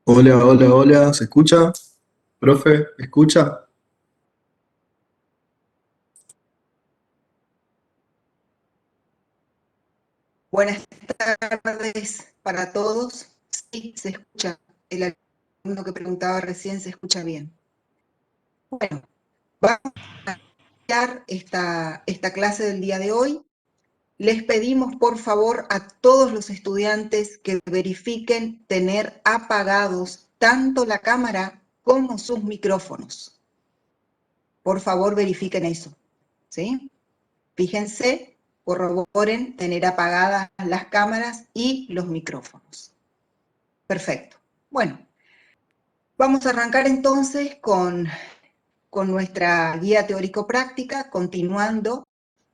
Hola, hola, hola, ¿se escucha? Profe, ¿me escucha? Buenas tardes para todos. Sí, se escucha. El alumno que preguntaba recién se escucha bien. Bueno, vamos a iniciar esta clase del día de hoy. Les pedimos, por favor, a todos los estudiantes que verifiquen tener apagados tanto la cámara como sus micrófonos. Por favor, verifiquen eso, ¿sí? Fíjense, corroboren tener apagadas las cámaras y los micrófonos. Perfecto. Bueno, vamos a arrancar entonces con nuestra guía teórico-práctica, continuando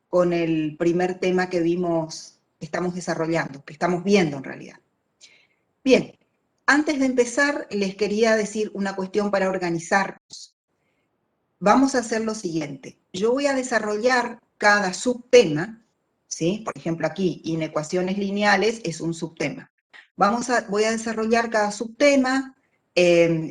con el primer tema que vimos, que estamos desarrollando, que estamos viendo en realidad. Bien, antes de empezar, les quería decir una cuestión para organizarnos. Vamos a hacer lo siguiente. Yo voy a desarrollar cada subtema, ¿sí? Por ejemplo, aquí, inecuaciones lineales es un subtema. Voy a desarrollar cada subtema,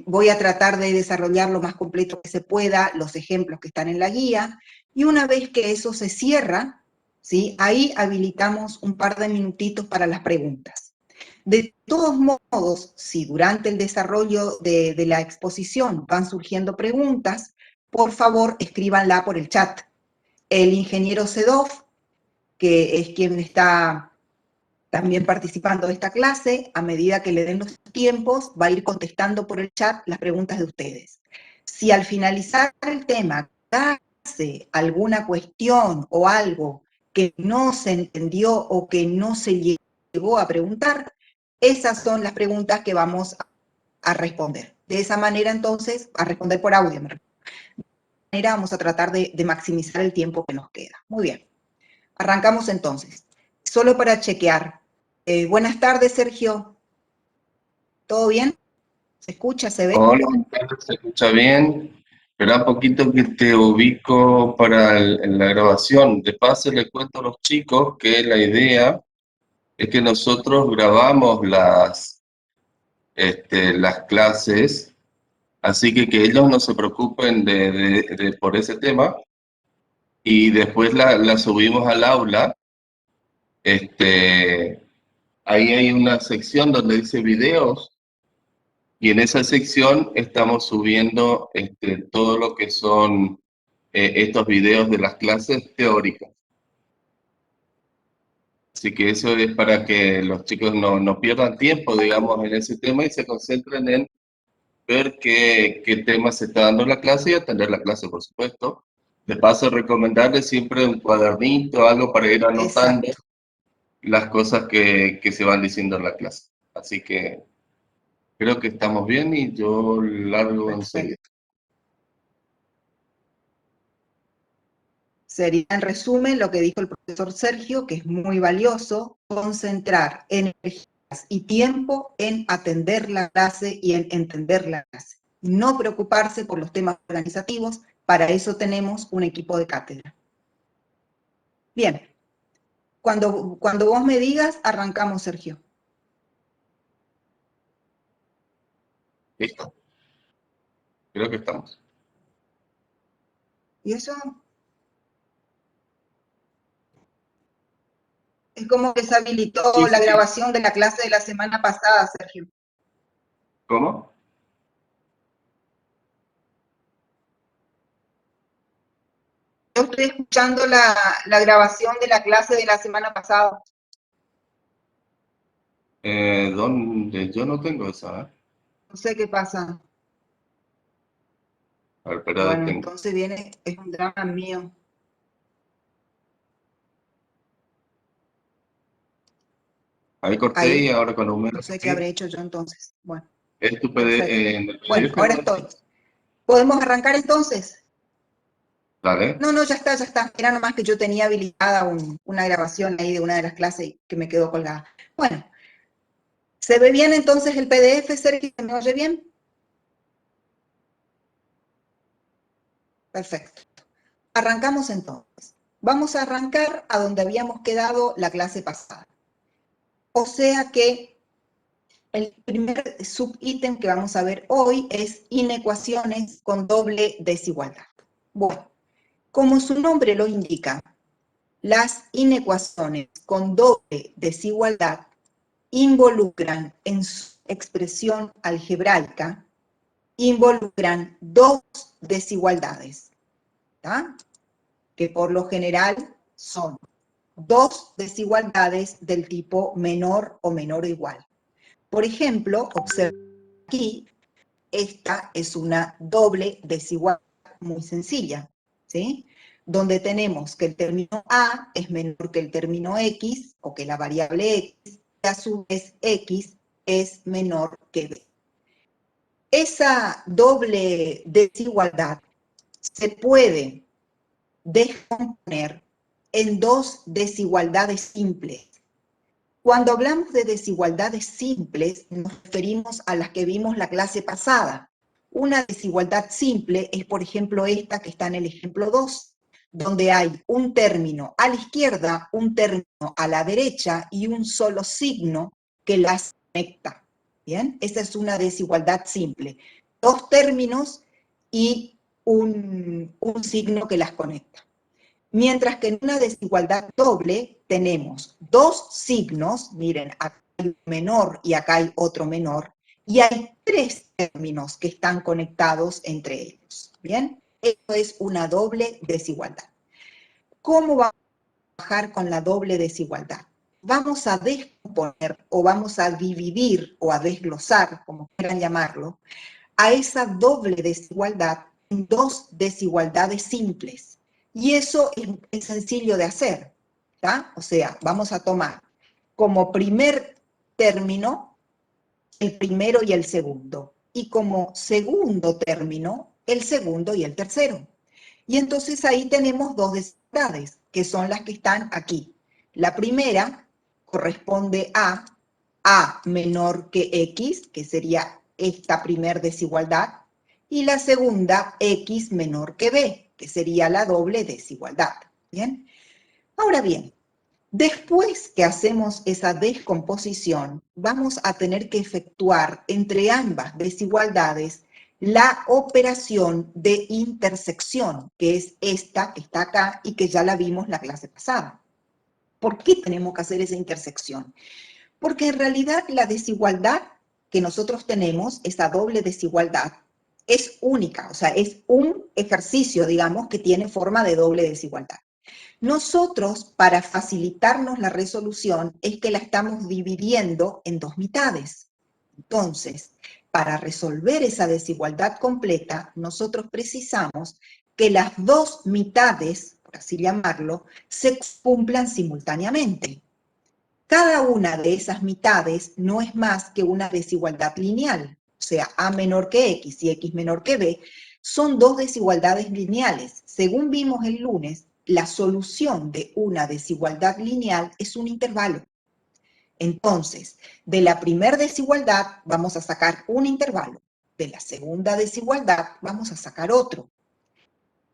voy a tratar de desarrollar lo más completo que se pueda los ejemplos que están en la guía, y una vez que eso se cierra, ¿sí? Ahí habilitamos un par de minutitos para las preguntas. De todos modos, si durante el desarrollo de la exposición van surgiendo preguntas, por favor escríbanla por el chat. El ingeniero Sedov, que es quien está también participando de esta clase, a medida que le den los tiempos, va a ir contestando por el chat las preguntas de ustedes. Si al finalizar el tema hace alguna cuestión o algo que no se entendió o que no se llegó a preguntar, esas son las preguntas que vamos a responder. De esa manera, entonces, a responder por audio. De esa manera vamos a tratar de maximizar el tiempo que nos queda. Muy bien. Arrancamos entonces. Solo para chequear. Buenas tardes, Sergio. ¿Todo bien? ¿Se escucha? ¿Se ve? Hola, ¿se escucha bien? Espera un poquito que te ubico para en la grabación. De paso le cuento a los chicos que la idea es que nosotros grabamos las clases, así que ellos no se preocupen por ese tema y después la subimos al aula. ahí hay una sección donde dice videos, y en esa sección estamos subiendo todo lo que son estos videos de las clases teóricas. Así que eso es para que los chicos no pierdan tiempo, digamos, en ese tema y se concentren en ver qué tema se está dando en la clase y atender la clase, por supuesto. De paso, recomendarles siempre un cuadernito, algo para ir anotando Exacto. las cosas que se van diciendo en la clase. Así que creo que estamos bien y yo largo enseguida. Perfecto. Sería en resumen lo que dijo el profesor Sergio, que es muy valioso, concentrar energías y tiempo en atender la clase y en entender la clase. No preocuparse por los temas organizativos, para eso tenemos un equipo de cátedra. Bien, cuando vos me digas, arrancamos, Sergio. ¿Listo? Creo que estamos. ¿Y eso? Es como que se habilitó Sí, la sí. grabación de la clase de la semana pasada, Sergio. ¿Cómo? Yo estoy escuchando la grabación de la clase de la semana pasada. ¿Dónde? Yo no tengo esa, ¿eh? No sé qué pasa. A ver, espera, Bueno, detengo. entonces viene, es un drama mío. Ahí corté y Ahí, ahora cuando me no sé qué repetí, habré hecho yo entonces. Bueno, ¿es tu perfecto. en el Bueno, PDF ahora me estoy. decís? ¿Podemos arrancar entonces? Dale. No, ya está, ya está. Era nomás que yo tenía habilitada una grabación ahí de una de las clases que me quedó colgada. Bueno, ¿se ve bien entonces el PDF, Sergio? ¿Se me oye bien? Perfecto. Arrancamos entonces. Vamos a arrancar a donde habíamos quedado la clase pasada. O sea que el primer subítem que vamos a ver hoy es inecuaciones con doble desigualdad. Bueno, como su nombre lo indica, las inecuaciones con doble desigualdad involucran en su expresión algebraica, involucran dos desigualdades, ¿tá? Que por lo general son dos desigualdades del tipo menor o menor o igual. Por ejemplo, observa aquí, esta es una doble desigualdad muy sencilla, ¿sí? Donde tenemos que el término A es menor que el término X, o que la variable X, y a su vez X es menor que B. Esa doble desigualdad se puede descomponer en dos desigualdades simples. Cuando hablamos de desigualdades simples, nos referimos a las que vimos la clase pasada. Una desigualdad simple es, por ejemplo, esta que está en el ejemplo 2, donde hay un término a la izquierda, un término a la derecha y un solo signo que las conecta. ¿Bien? Esa es una desigualdad simple. Dos términos y un signo que las conecta. Mientras que en una desigualdad doble tenemos dos signos, miren, acá hay un menor y acá hay otro menor, y hay tres términos que están conectados entre ellos, ¿bien? Eso es una doble desigualdad. ¿Cómo vamos a trabajar con la doble desigualdad? Vamos a descomponer o vamos a dividir o a desglosar, como quieran llamarlo, a esa doble desigualdad en dos desigualdades simples. Y eso es sencillo de hacer, ¿tá? O sea, vamos a tomar como primer término el primero y el segundo, y como segundo término el segundo y el tercero. Y entonces ahí tenemos dos desigualdades, que son las que están aquí. La primera corresponde a menor que X, que sería esta primer desigualdad, y la segunda, X menor que B, que sería la doble desigualdad. ¿Bien? Ahora bien, después que hacemos esa descomposición, vamos a tener que efectuar entre ambas desigualdades la operación de intersección, que es esta que está acá y que ya la vimos la clase pasada. ¿Por qué tenemos que hacer esa intersección? Porque en realidad la desigualdad que nosotros tenemos, esa doble desigualdad, es única, o sea, es un ejercicio, digamos, que tiene forma de doble desigualdad. Nosotros, para facilitarnos la resolución, es que la estamos dividiendo en dos mitades. Entonces, para resolver esa desigualdad completa, nosotros precisamos que las dos mitades, por así llamarlo, se cumplan simultáneamente. Cada una de esas mitades no es más que una desigualdad lineal, o sea, A menor que X y X menor que B, son dos desigualdades lineales. Según vimos el lunes, la solución de una desigualdad lineal es un intervalo. Entonces, de la primera desigualdad vamos a sacar un intervalo, de la segunda desigualdad vamos a sacar otro.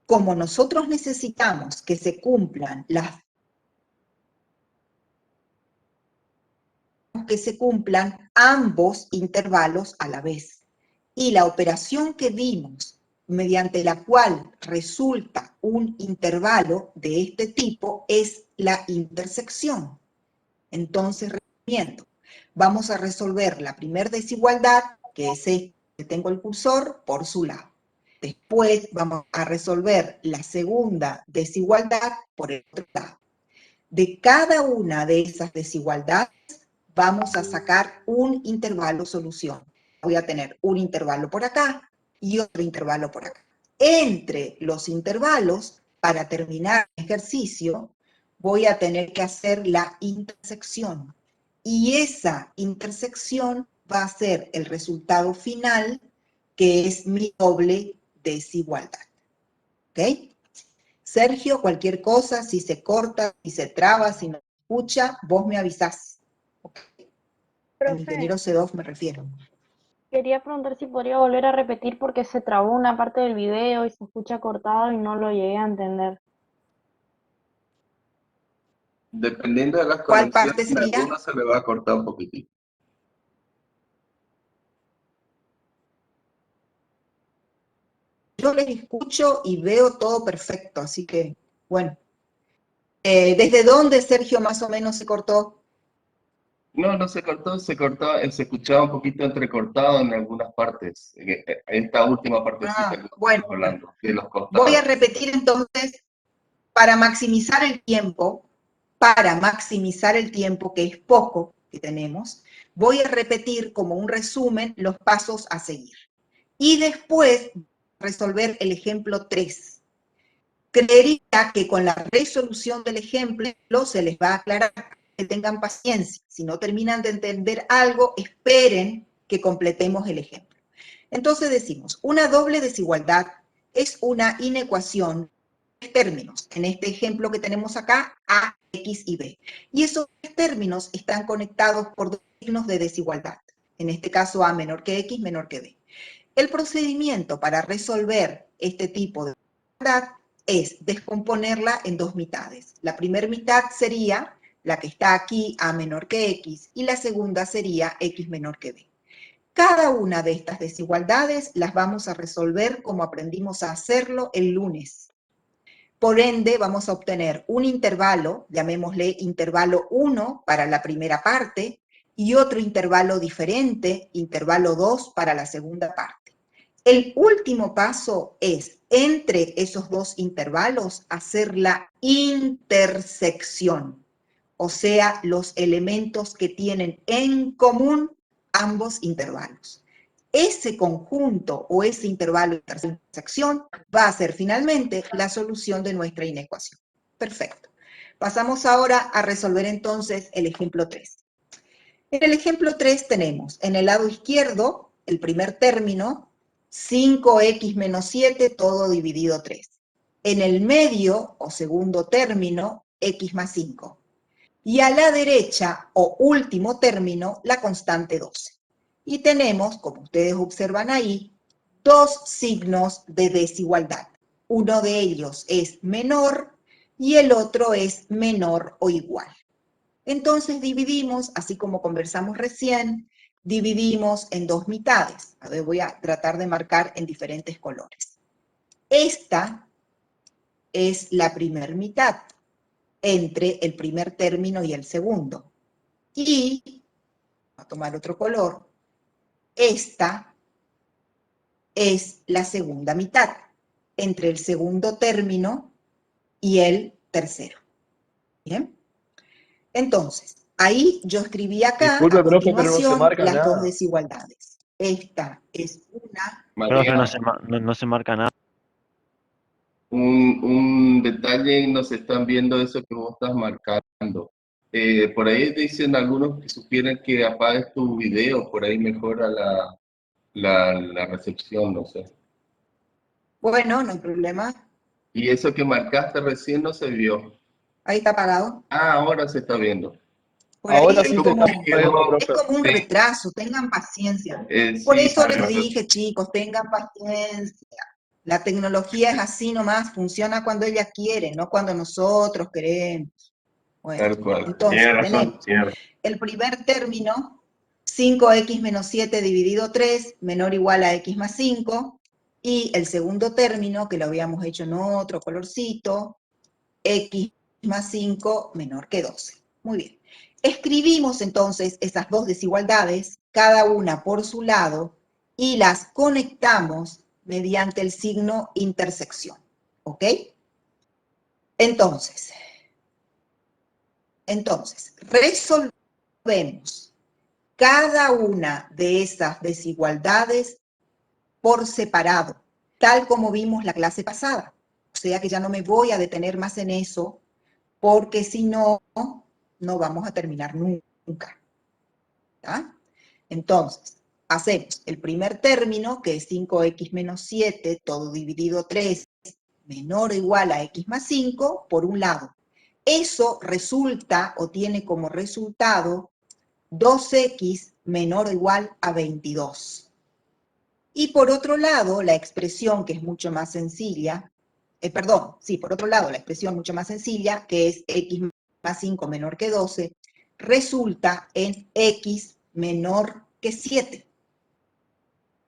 Como nosotros necesitamos que se cumplan ambos intervalos a la vez. Y la operación que vimos, mediante la cual resulta un intervalo de este tipo, es la intersección. Entonces, resumiendo, vamos a resolver la primera desigualdad, que es este que tengo el cursor, por su lado. Después vamos a resolver la segunda desigualdad por el otro lado. De cada una de esas desigualdades vamos a sacar un intervalo solución. Voy a tener un intervalo por acá y otro intervalo por acá. Entre los intervalos, para terminar el ejercicio, voy a tener que hacer la intersección. Y esa intersección va a ser el resultado final, que es mi doble desigualdad. ¿Ok? Sergio, cualquier cosa, si se corta, si se traba, si no escucha, vos me avisás. Al Profe, ingeniero Sedov me refiero. quería preguntar si podría volver a repetir porque se trabó una parte del video y se escucha cortado y no lo llegué a entender. Dependiendo de las ¿Cuál conexiones, parte a sería? algunos se le va a cortar un poquitito. Yo les escucho y veo todo perfecto, así que, bueno. ¿Desde dónde, Sergio, más o menos se cortó? No, no se cortó, se escuchaba un poquito entrecortado en algunas partes. Esta última partecita que Bueno, estamos hablando, de los voy a costados. repetir entonces, para maximizar el tiempo, que es poco que tenemos, voy a repetir como un resumen los pasos a seguir. Y después resolver el ejemplo 3. Creería que con la resolución del ejemplo se les va a aclarar, que tengan paciencia. Si no terminan de entender algo, esperen que completemos el ejemplo. Entonces decimos, una doble desigualdad es una inecuación de términos. En este ejemplo que tenemos acá, A, X y B. Y esos términos están conectados por dos signos de desigualdad. En este caso, A menor que X, menor que B. El procedimiento para resolver este tipo de desigualdad es descomponerla en dos mitades. La primera mitad sería la que está aquí, A menor que X, y la segunda sería X menor que B. Cada una de estas desigualdades las vamos a resolver como aprendimos a hacerlo el lunes. Por ende, vamos a obtener un intervalo, llamémosle intervalo 1 para la primera parte, y otro intervalo diferente, intervalo 2 para la segunda parte. El último paso es, entre esos dos intervalos, hacer la intersección, o sea, los elementos que tienen en común ambos intervalos. Ese conjunto o ese intervalo de intersección va a ser finalmente la solución de nuestra inecuación. Perfecto. Pasamos ahora a resolver entonces el ejemplo 3. En el ejemplo 3 tenemos en el lado izquierdo el primer término, 5x menos 7, todo dividido 3. En el medio o segundo término, x más 5. Y a la derecha o último término, la constante 12. Y tenemos, como ustedes observan ahí, dos signos de desigualdad. Uno de ellos es menor y el otro es menor o igual. Entonces dividimos, así como conversamos recién, dividimos en dos mitades. A ver, voy a tratar de marcar en diferentes colores. Esta es la primera mitad entre el primer término y el segundo. Y a tomar otro color, esta es la segunda mitad, entre el segundo término y el tercero. ¿Bien? Entonces, ahí yo escribí acá, Disculpe, a profe, pero no se continuación, marca las dos nada. desigualdades. Esta es una. Profe, María, no se marca nada. un detalle, nos están viendo eso que vos estás marcando. Por ahí dicen algunos que sugieren que apagues tu video, por ahí mejora la recepción, no sé. Bueno, no hay problema. Y eso que marcaste recién no se vio. Ahí está apagado. Ah, ahora se está viendo. Por ahí Ahora es sí se como, está viendo, es profe. como un Sí, retraso, tengan paciencia. Por sí, eso les claro. dije, chicos, tengan paciencia. La tecnología es así nomás, funciona cuando ella quiere, no cuando nosotros queremos. Bueno, Tal cual. entonces Tiene razón, tenemos tiene razón. el primer término, 5x menos 7 dividido 3, menor o igual a x más 5, y el segundo término, que lo habíamos hecho en otro colorcito, x más 5 menor que 12. Muy bien. Escribimos entonces esas dos desigualdades, cada una por su lado, y las conectamos mediante el signo intersección. ¿Ok? Entonces, resolvemos cada una de esas desigualdades por separado, tal como vimos la clase pasada. O sea que ya no me voy a detener más en eso, porque si no, no vamos a terminar nunca. ¿Tá? Entonces, hacemos el primer término, que es 5x menos 7, todo dividido 3, menor o igual a x más 5, por un lado. Eso resulta, o tiene como resultado, 2x menor o igual a 22. Y por otro lado, la expresión que es mucho más sencilla, por otro lado, la expresión mucho más sencilla, que es x más 5 menor que 12, resulta en x menor que 7.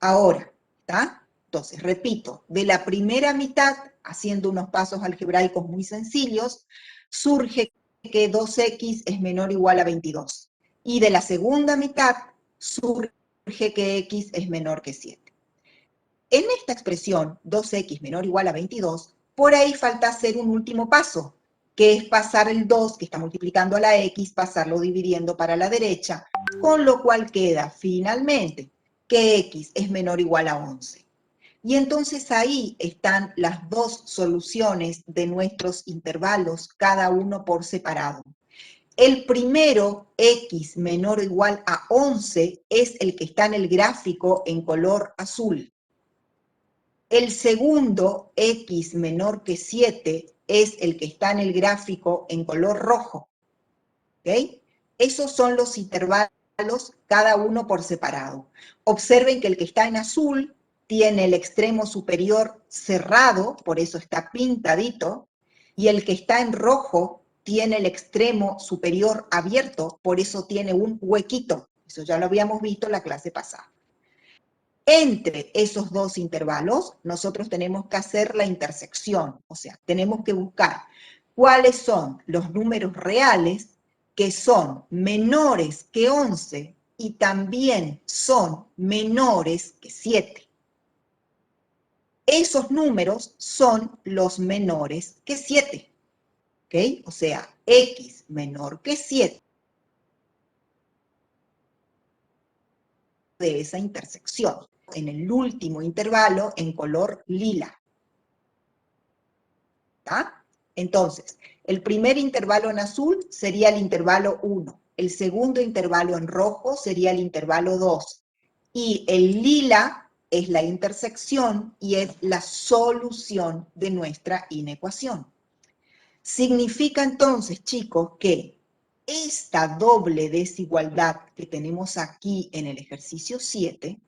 Ahora, ¿está? Entonces, repito, de la primera mitad, haciendo unos pasos algebraicos muy sencillos, surge que 2x es menor o igual a 22. Y de la segunda mitad, surge que x es menor que 7. En esta expresión, 2x menor o igual a 22, por ahí falta hacer un último paso, que es pasar el 2, que está multiplicando a la x, pasarlo dividiendo para la derecha, con lo cual queda finalmente que x es menor o igual a 11. Y entonces ahí están las dos soluciones de nuestros intervalos, cada uno por separado. El primero, x menor o igual a 11, es el que está en el gráfico en color azul. El segundo, x menor que 7, es el que está en el gráfico en color rojo. ¿Ok? Esos son los intervalos, cada uno por separado. Observen que el que está en azul tiene el extremo superior cerrado, por eso está pintadito, y el que está en rojo tiene el extremo superior abierto, por eso tiene un huequito. Eso ya lo habíamos visto en la clase pasada. Entre esos dos intervalos, nosotros tenemos que hacer la intersección, o sea, tenemos que buscar cuáles son los números reales que son menores que 11 y también son menores que 7. Esos números son los menores que 7, ¿ok? O sea, x menor que 7 de esa intersección. En el último intervalo en color lila. ¿Tá? Entonces, el primer intervalo en azul sería el intervalo 1. El segundo intervalo en rojo sería el intervalo 2. Y el lila es la intersección y es la solución de nuestra inecuación. Significa entonces, chicos, que esta doble desigualdad que tenemos aquí en el ejercicio 7,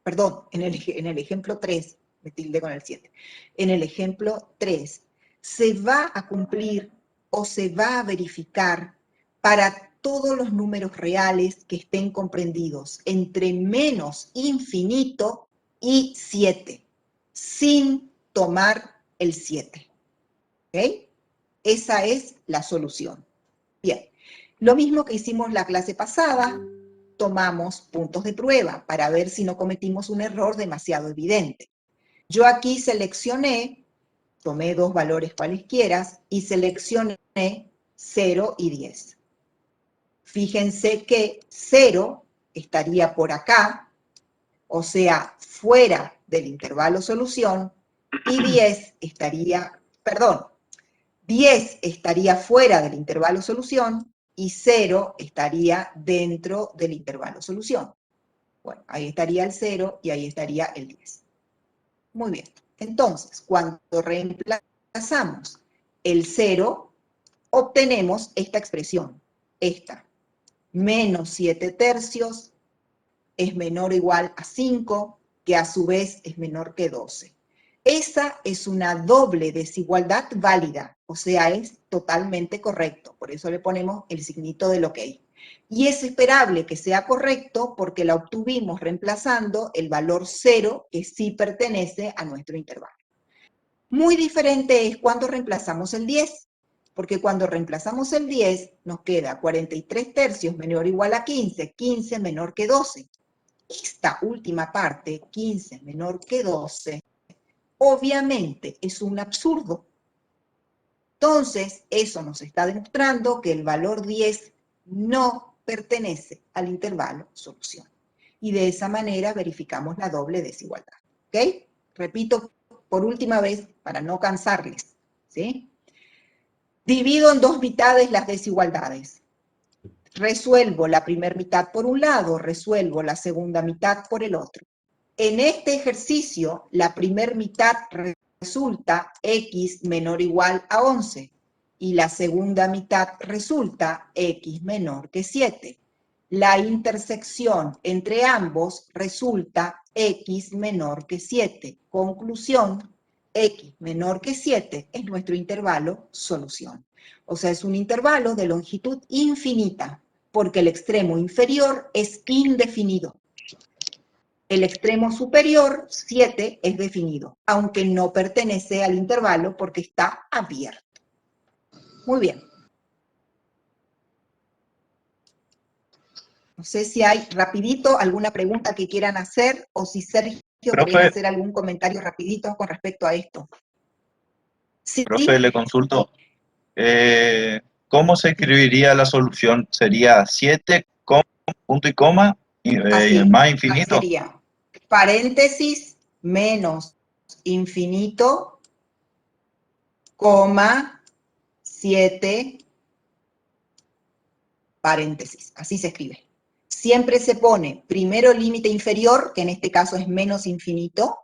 perdón, en el ejemplo 3, me tildé con el 7, en el ejemplo 3, se va a cumplir o se va a verificar para todos los números reales que estén comprendidos entre menos infinito y 7, sin tomar el 7. ¿Ok? Esa es la solución. Bien, lo mismo que hicimos la clase pasada, tomamos puntos de prueba para ver si no cometimos un error demasiado evidente. Yo aquí seleccioné, tomé dos valores cualesquiera y seleccioné 0 y 10. Fíjense que 0 estaría por acá, o sea, fuera del intervalo solución, y 10 estaría fuera del intervalo solución y 0 estaría dentro del intervalo solución. Bueno, ahí estaría el 0 y ahí estaría el 10. Muy bien. Entonces, cuando reemplazamos el 0, obtenemos esta expresión, esta. Menos 7 tercios es menor o igual a 5, que a su vez es menor que 12. Esa es una doble desigualdad válida, o sea, es totalmente correcto. Por eso le ponemos el signito del OK. Y es esperable que sea correcto porque la obtuvimos reemplazando el valor 0, que sí pertenece a nuestro intervalo. Muy diferente es cuando reemplazamos el 10, porque cuando reemplazamos el 10 nos queda 43 tercios menor o igual a 15, 15 menor que 12. Esta última parte, 15 menor que 12, obviamente es un absurdo. Entonces, eso nos está demostrando que el valor 10 no pertenece al intervalo solución. Y de esa manera verificamos la doble desigualdad. ¿Ok? Repito por última vez para no cansarles. ¿Sí? Divido en dos mitades las desigualdades. Resuelvo la primera mitad por un lado, resuelvo la segunda mitad por el otro. En este ejercicio, la primera mitad resulta x menor o igual a 11 y la segunda mitad resulta x menor que 7. La intersección entre ambos resulta x menor que 7. Conclusión, x menor que 7 es nuestro intervalo solución. O sea, es un intervalo de longitud infinita, porque el extremo inferior es indefinido. El extremo superior, 7, es definido, aunque no pertenece al intervalo porque está abierto. Muy bien. No sé si hay rapidito alguna pregunta que quieran hacer o si Sergio quería hacer algún comentario rapidito con respecto a esto. Sí. Profe, le consulto. ¿Cómo se escribiría la solución? ¿Sería 7, punto y coma, más infinito? Sería paréntesis menos infinito, coma, 7, paréntesis. Así se escribe. Siempre se pone primero el límite inferior, que en este caso es menos infinito,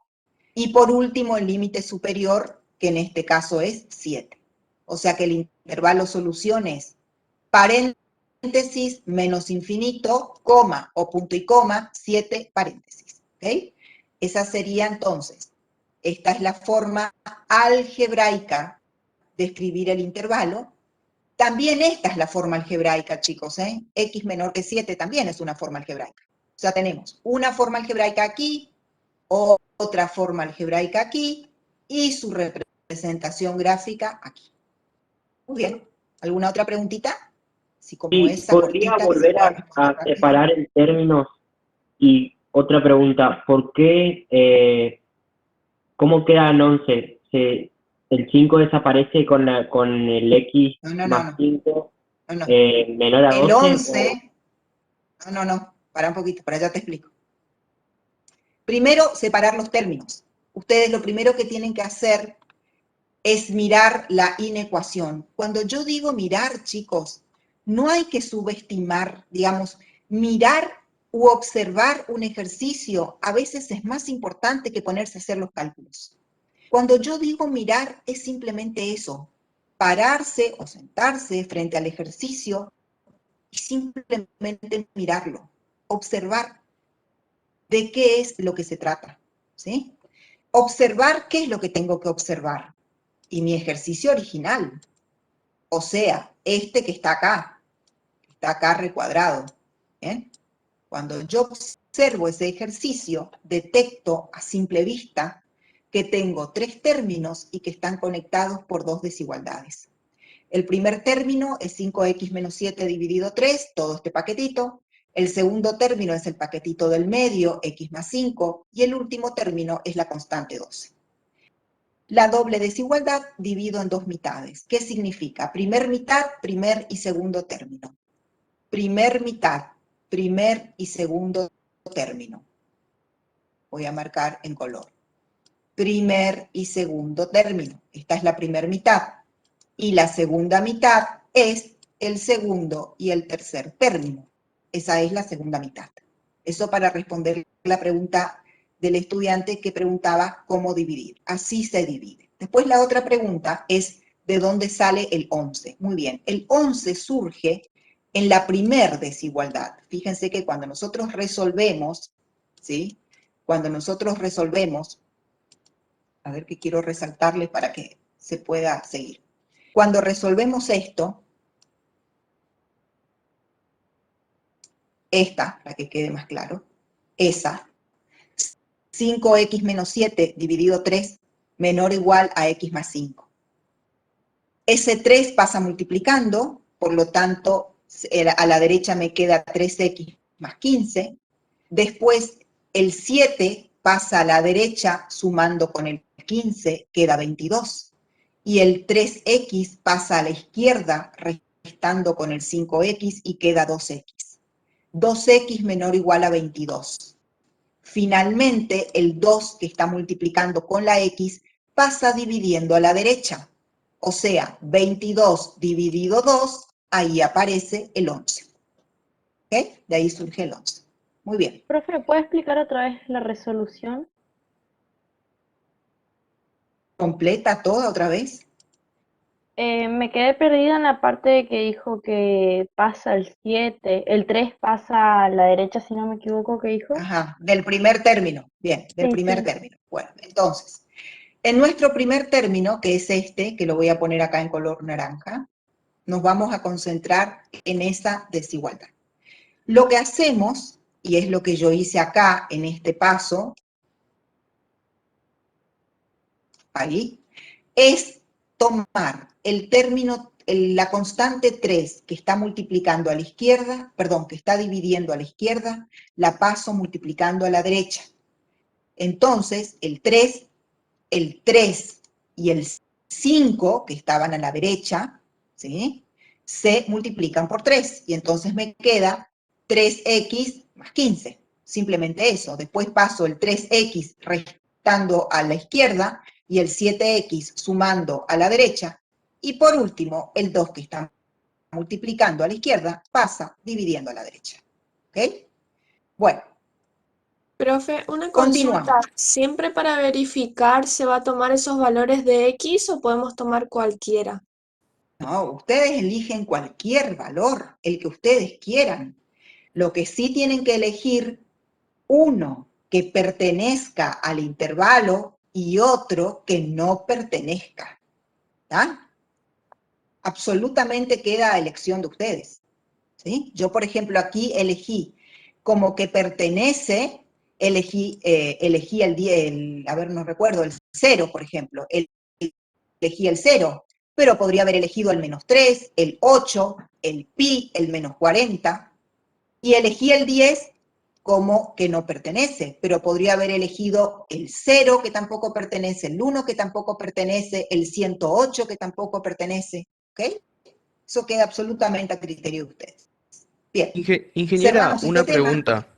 y por último el límite superior, que en este caso es 7. O sea que el intervalo solución es paréntesis menos infinito, coma o punto y coma, 7 paréntesis. ¿Ok? Esa sería entonces, esta es la forma algebraica de escribir el intervalo. También esta es la forma algebraica, chicos, ¿eh? X menor que 7 también es una forma algebraica. O sea, tenemos una forma algebraica aquí, otra forma algebraica aquí, y su representación gráfica aquí. Muy bien. ¿Alguna otra preguntita? Si como sí, esa ¿podría cortita volver a separar en términos? Y otra pregunta, ¿por qué, cómo queda el 11? ¿El 5 desaparece con el x más 5 menor a 12? El 11, no, para un poquito, para allá te explico. Primero, separar los términos. Ustedes lo primero que tienen que hacer es mirar la inecuación. Cuando yo digo mirar, chicos, no hay que subestimar, digamos, mirar u observar un ejercicio a veces es más importante que ponerse a hacer los cálculos. Cuando yo digo mirar es simplemente eso, pararse o sentarse frente al ejercicio y simplemente mirarlo, observar de qué es lo que se trata, ¿sí? Observar qué es lo que tengo que observar. Y mi ejercicio original, o sea, este que está acá recuadrado. ¿Bien? Cuando yo observo ese ejercicio, detecto a simple vista que tengo 3 términos y que están conectados por 2 desigualdades. El primer término es 5x menos 7 dividido 3, todo este paquetito. El segundo término es el paquetito del medio, x más 5, y el último término es la constante 12. La doble desigualdad divido en dos mitades. ¿Qué significa? Primer mitad, primer y segundo término. Primer mitad, primer y segundo término. Voy a marcar en color. Primer y segundo término. Esta es la primer mitad. Y la segunda mitad es el segundo y el tercer término. Esa es la segunda mitad. Eso para responder la pregunta del estudiante que preguntaba cómo dividir. Así se divide. Después la otra pregunta es ¿de dónde sale el 11? Muy bien, el 11 surge en la primer desigualdad. Fíjense que cuando nosotros resolvemos, ¿sí? Cuando nosotros resolvemos, a ver qué quiero resaltarles para que se pueda seguir. Cuando resolvemos esto, esta, para que quede más claro, esa, 5x menos 7 dividido 3 menor o igual a x más 5. Ese 3 pasa multiplicando, por lo tanto, a la derecha me queda 3x más 15. Después, el 7 pasa a la derecha sumando con el 15, queda 22. Y el 3x pasa a la izquierda restando con el 5x y queda 2x. 2x menor o igual a 22. Finalmente, el 2 que está multiplicando con la x pasa dividiendo a la derecha. O sea, 22 dividido 2, ahí aparece el 11. ¿Ok? De ahí surge el 11. Muy bien. Profe, ¿puede explicar otra vez la resolución? ¿Completa toda otra vez? Me quedé perdida en la parte de que dijo que pasa el 7, el 3 pasa a la derecha, si no me equivoco, ¿qué dijo? Ajá, del primer término. Bien, del Sí, primer sí. término. Bueno, entonces, en nuestro primer término, que es este, que lo voy a poner acá en color naranja, nos vamos a concentrar en esa desigualdad. Lo que hacemos, y es lo que yo hice acá en este paso, ahí, es tomar el término, la constante 3 que está multiplicando a la izquierda, perdón, que está dividiendo a la izquierda, la paso multiplicando a la derecha. Entonces, el 3 y el 5, que estaban a la derecha, ¿sí?, se multiplican por 3, y entonces me queda 3x más 15. Simplemente eso. Después paso el 3x restando a la izquierda y el 7x sumando a la derecha. Y por último, el 2 que está multiplicando a la izquierda pasa dividiendo a la derecha. ¿Ok? Bueno, Profe, una continuamos. consulta. ¿Siempre para verificar se va a tomar esos valores de X o podemos tomar cualquiera? No, ustedes eligen cualquier valor, el que ustedes quieran. Lo que sí tienen que elegir uno que pertenezca al intervalo y otro que no pertenezca. ¿Está? Absolutamente queda a elección de ustedes. ¿Sí? Yo, por ejemplo, aquí elegí como que pertenece, elegí a ver, no recuerdo, el 0, por ejemplo. Elegí el 0, pero podría haber elegido el -3, el 8, el pi, el -40, y elegí el 10 como que no pertenece, pero podría haber elegido el 0 que tampoco pertenece, el 1 que tampoco pertenece, el 108 que tampoco pertenece, ¿ok? Eso queda absolutamente a criterio de ustedes. Bien, Ingeniera, cerramos una este tema. pregunta.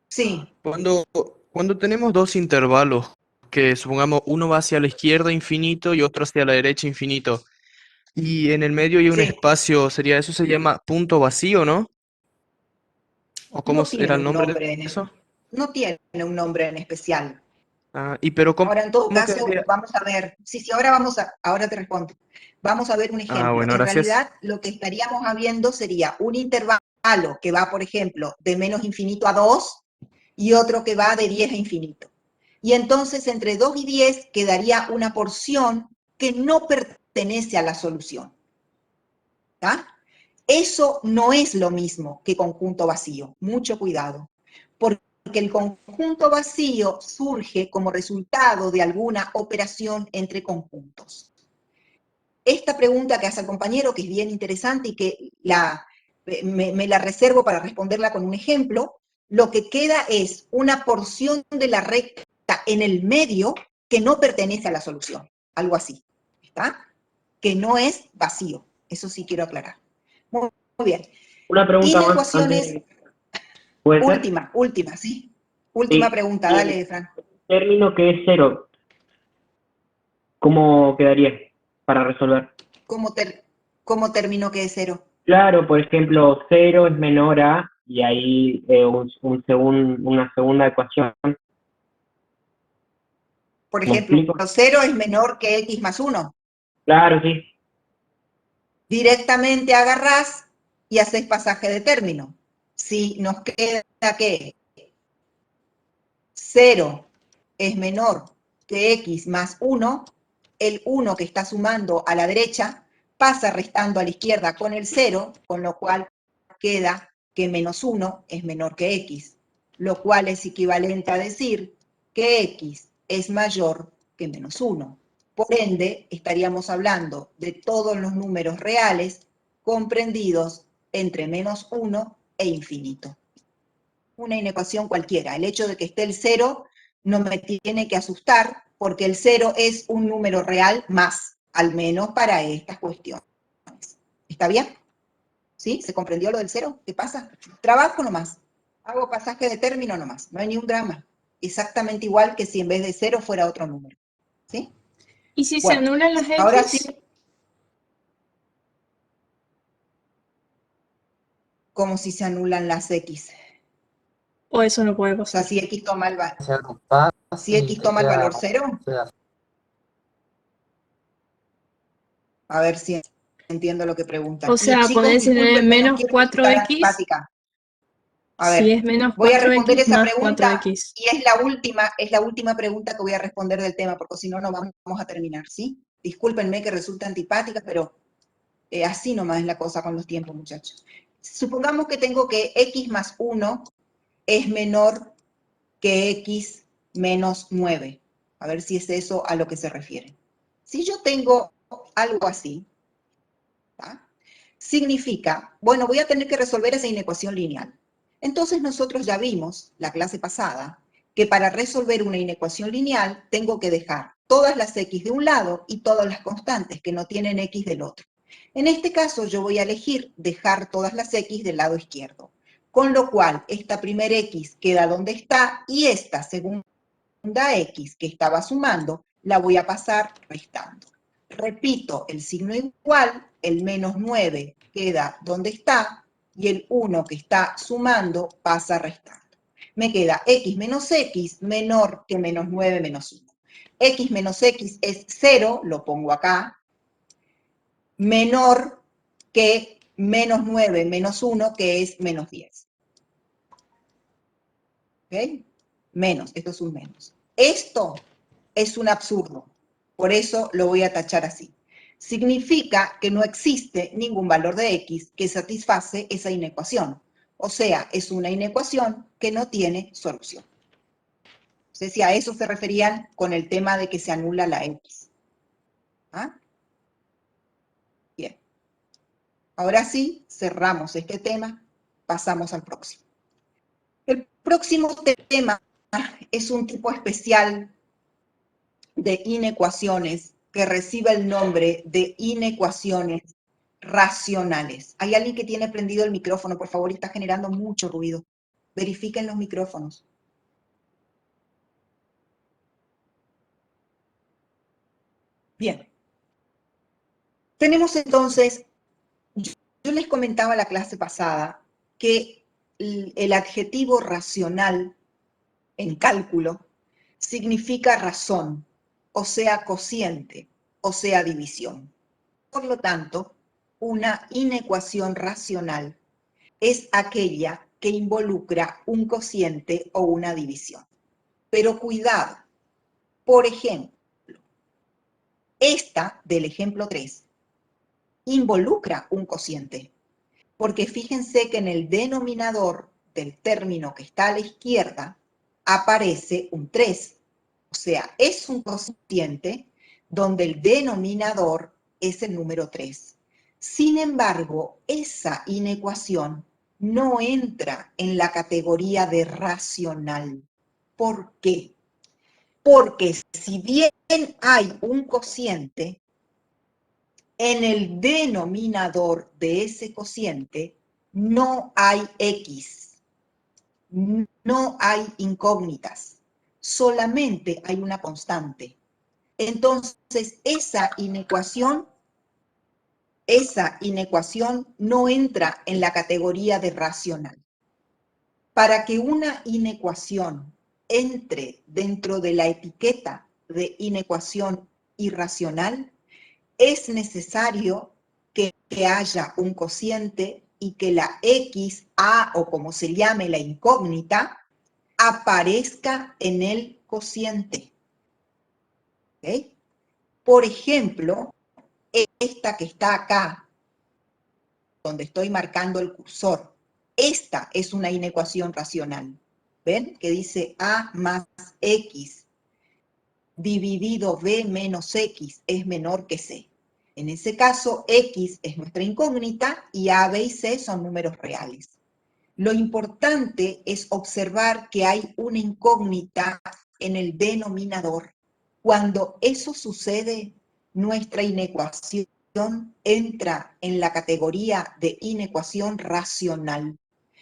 Sí, Cuando tenemos dos intervalos, que supongamos uno va hacia la izquierda infinito y otro hacia la derecha infinito, y en el medio hay un sí, espacio, eso se llama punto vacío, ¿no? ¿O cómo no era tiene el un nombre de nombre eso? no tiene un nombre en especial. Ah, pero Ahora, en todo ¿cómo caso, quedaría? vamos a ver, sí, ahora te respondo. Vamos a ver un Ah, ejemplo. bueno, En gracias. realidad, lo que estaríamos viendo sería un intervalo que va, por ejemplo, de menos infinito a 2 y otro que va de 10 a infinito. Y entonces, entre 2 y 10 quedaría una porción que no pertenece a la solución. ¿Tá? Eso no es lo mismo que conjunto vacío. Mucho cuidado. Porque el conjunto vacío surge como resultado de alguna operación entre conjuntos. Esta pregunta que hace el compañero, que es bien interesante y que la me la reservo para responderla con un ejemplo, lo que queda es una porción de la recta en el medio que no pertenece a la solución, algo así, ¿está? Que no es vacío, eso sí quiero aclarar. Muy bien. Una pregunta más Inecuaciones, antes. ¿Puede ser? última, ¿sí? Última Sí. pregunta, dale, Fran. Término que es 0, ¿cómo quedaría para resolver? ¿Cómo termino que es 0? Claro, por ejemplo, 0 es menor a, y ahí una segunda ecuación. Por ¿Me ejemplo, explico? 0 es menor que x más 1. Claro, sí. Directamente agarrás y haces pasaje de término. Si nos queda que 0 es menor que x más 1, el 1 que está sumando a la derecha pasa restando a la izquierda con el 0, con lo cual queda que menos 1 es menor que x, lo cual es equivalente a decir que x es mayor que menos 1. Por ende, estaríamos hablando de todos los números reales comprendidos entre menos 1 e infinito. Una inecuación cualquiera. El hecho de que esté el 0 no me tiene que asustar porque el 0 es un número real más, al menos para estas cuestiones. ¿Está bien? ¿Sí? ¿Se comprendió lo del 0? ¿Qué pasa? Trabajo nomás. Hago pasaje de término nomás. No hay ni un drama. Exactamente igual que si en vez de 0 fuera otro número. ¿Sí? ¿Y si se Bueno, anulan las ahora X? sí. Como si se anulan las X. ¿O eso no puede O sea, pasar? si X toma el valor 0. A ver si entiendo lo que preguntan. O Y sea, chicos, poner si es discúlpenme, no menos quiero resultar 4x, antipática. A si ver, es menos voy a responder 4x esa más pregunta 4x. y es la última pregunta que voy a responder del tema, porque si no, no vamos a terminar, ¿sí? Discúlpenme que resulta antipática, pero así nomás es la cosa con los tiempos, muchachos. Supongamos que tengo que x más 1 es menor que x menos 9. A ver si es eso a lo que se refiere. Si yo tengo algo así, ¿tá? Significa, bueno, voy a tener que resolver esa inecuación lineal. Entonces nosotros ya vimos, la clase pasada, que para resolver una inecuación lineal tengo que dejar todas las x de un lado y todas las constantes que no tienen x del otro. En este caso yo voy a elegir dejar todas las x del lado izquierdo, con lo cual esta primera x queda donde está y esta segunda x que estaba sumando la voy a pasar restando. Repito el signo igual, el menos 9 queda donde está y el 1 que está sumando pasa restando. Me queda x menos x menor que menos 9 menos 1. X menos x es 0, lo pongo acá, menor que menos 9 menos 1, que es menos 10. ¿Ok? Menos, esto es un menos. Esto es un absurdo, por eso lo voy a tachar así. Significa que no existe ningún valor de x que satisface esa inecuación. O sea, es una inecuación que no tiene solución. No sé si a eso se referían con el tema de que se anula la x. ¿Ah? Bien. Ahora sí, cerramos este tema, pasamos al próximo. El próximo tema es un tipo especial de inecuaciones que recibe el nombre de inecuaciones racionales. ¿Hay alguien que tiene prendido el micrófono, por favor, y está generando mucho ruido? Verifiquen los micrófonos. Bien. Tenemos entonces, yo les comentaba la clase pasada que el adjetivo racional en cálculo significa razón, o sea, cociente, o sea, división. Por lo tanto, una inecuación racional es aquella que involucra un cociente o una división. Pero cuidado, por ejemplo, esta del ejemplo 3 involucra un cociente, porque fíjense que en el denominador del término que está a la izquierda aparece un 3. O sea, es un cociente donde el denominador es el número 3. Sin embargo, esa inecuación no entra en la categoría de racional. ¿Por qué? Porque si bien hay un cociente, en el denominador de ese cociente no hay X, no hay incógnitas, solamente hay una constante. Entonces, esa inecuación no entra en la categoría de racional. Para que una inecuación entre dentro de la etiqueta de inecuación irracional, es necesario que haya un cociente y que la X, A o como se llame la incógnita, aparezca en el cociente. ¿Okay? Por ejemplo, esta que está acá, donde estoy marcando el cursor, esta es una inecuación racional. ¿Ven? Que dice A más X dividido B menos X es menor que C. En ese caso, X es nuestra incógnita y A, B y C son números reales. Lo importante es observar que hay una incógnita en el denominador. Cuando eso sucede, nuestra inecuación entra en la categoría de inecuación racional.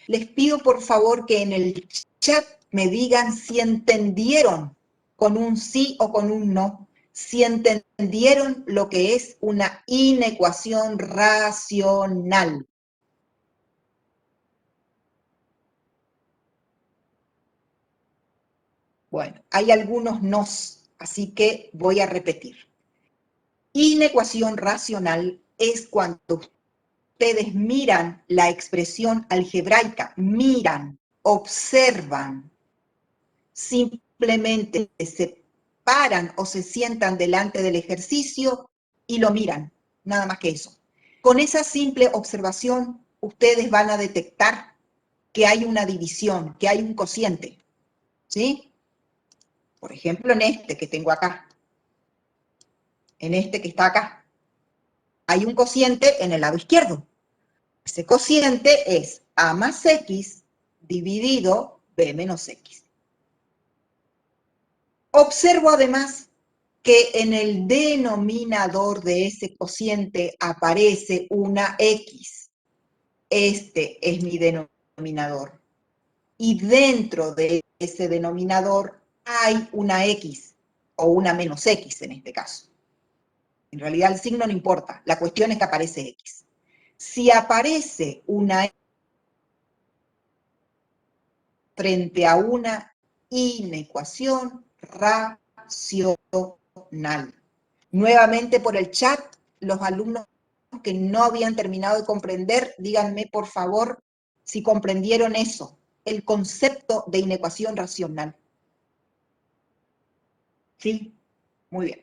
Les pido por favor que en el chat me digan si entendieron con un sí o con un no, si entendieron lo que es una inecuación racional. Bueno, hay algunos nos, así que voy a repetir. Inecuación racional es cuando ustedes miran la expresión algebraica, miran, observan, simplemente se paran o se sientan delante del ejercicio y lo miran, nada más que eso. Con esa simple observación, ustedes van a detectar que hay una división, que hay un cociente, ¿sí? Por ejemplo, en este que tengo acá, en este que está acá, hay un cociente en el lado izquierdo. Ese cociente es A más X dividido B menos X. Observo además que en el denominador de ese cociente aparece una X. Este es mi denominador. Y dentro de ese denominador hay una X, o una menos X en este caso. En realidad el signo no importa, la cuestión es que aparece X. Si aparece una X frente a una inecuación racional. Nuevamente por el chat, los alumnos que no habían terminado de comprender, díganme por favor si comprendieron eso, el concepto de inecuación racional. ¿Sí? Muy bien.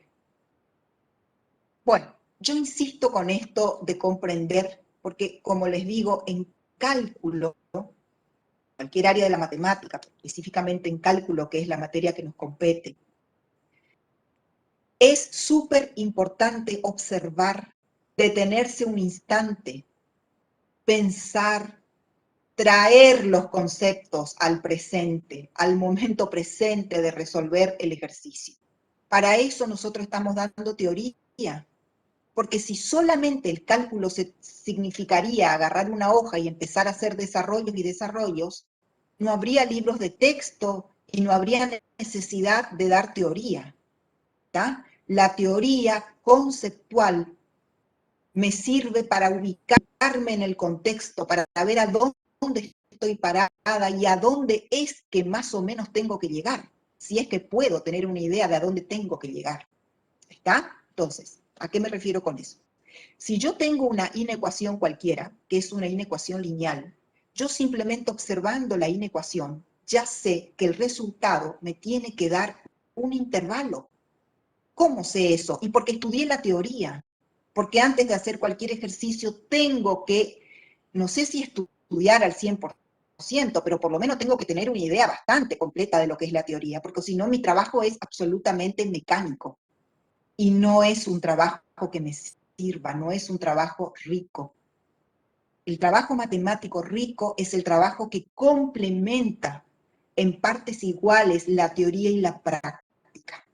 Bueno, yo insisto con esto de comprender, porque como les digo, en cálculo, cualquier área de la matemática, específicamente en cálculo, que es la materia que nos compete, es súper importante observar, detenerse un instante, pensar, traer los conceptos al presente, al momento presente de resolver el ejercicio. Para eso nosotros estamos dando teoría, porque si solamente el cálculo significaría agarrar una hoja y empezar a hacer desarrollos y desarrollos, no habría libros de texto y no habría necesidad de dar teoría. ¿Tá? La teoría conceptual me sirve para ubicarme en el contexto, para saber a dónde estoy parada y a dónde es que más o menos tengo que llegar, si es que puedo tener una idea de a dónde tengo que llegar. ¿Está? Entonces, ¿a qué me refiero con eso? Si yo tengo una inecuación cualquiera, que es una inecuación lineal, yo simplemente observando la inecuación, ya sé que el resultado me tiene que dar un intervalo. ¿Cómo sé eso? Y porque estudié la teoría. Porque antes de hacer cualquier ejercicio tengo que, no sé si estudiar al 100%, pero por lo menos tengo que tener una idea bastante completa de lo que es la teoría, porque si no mi trabajo es absolutamente mecánico y no es un trabajo que me sirva, no es un trabajo rico. El trabajo matemático rico es el trabajo que complementa en partes iguales la teoría y la práctica.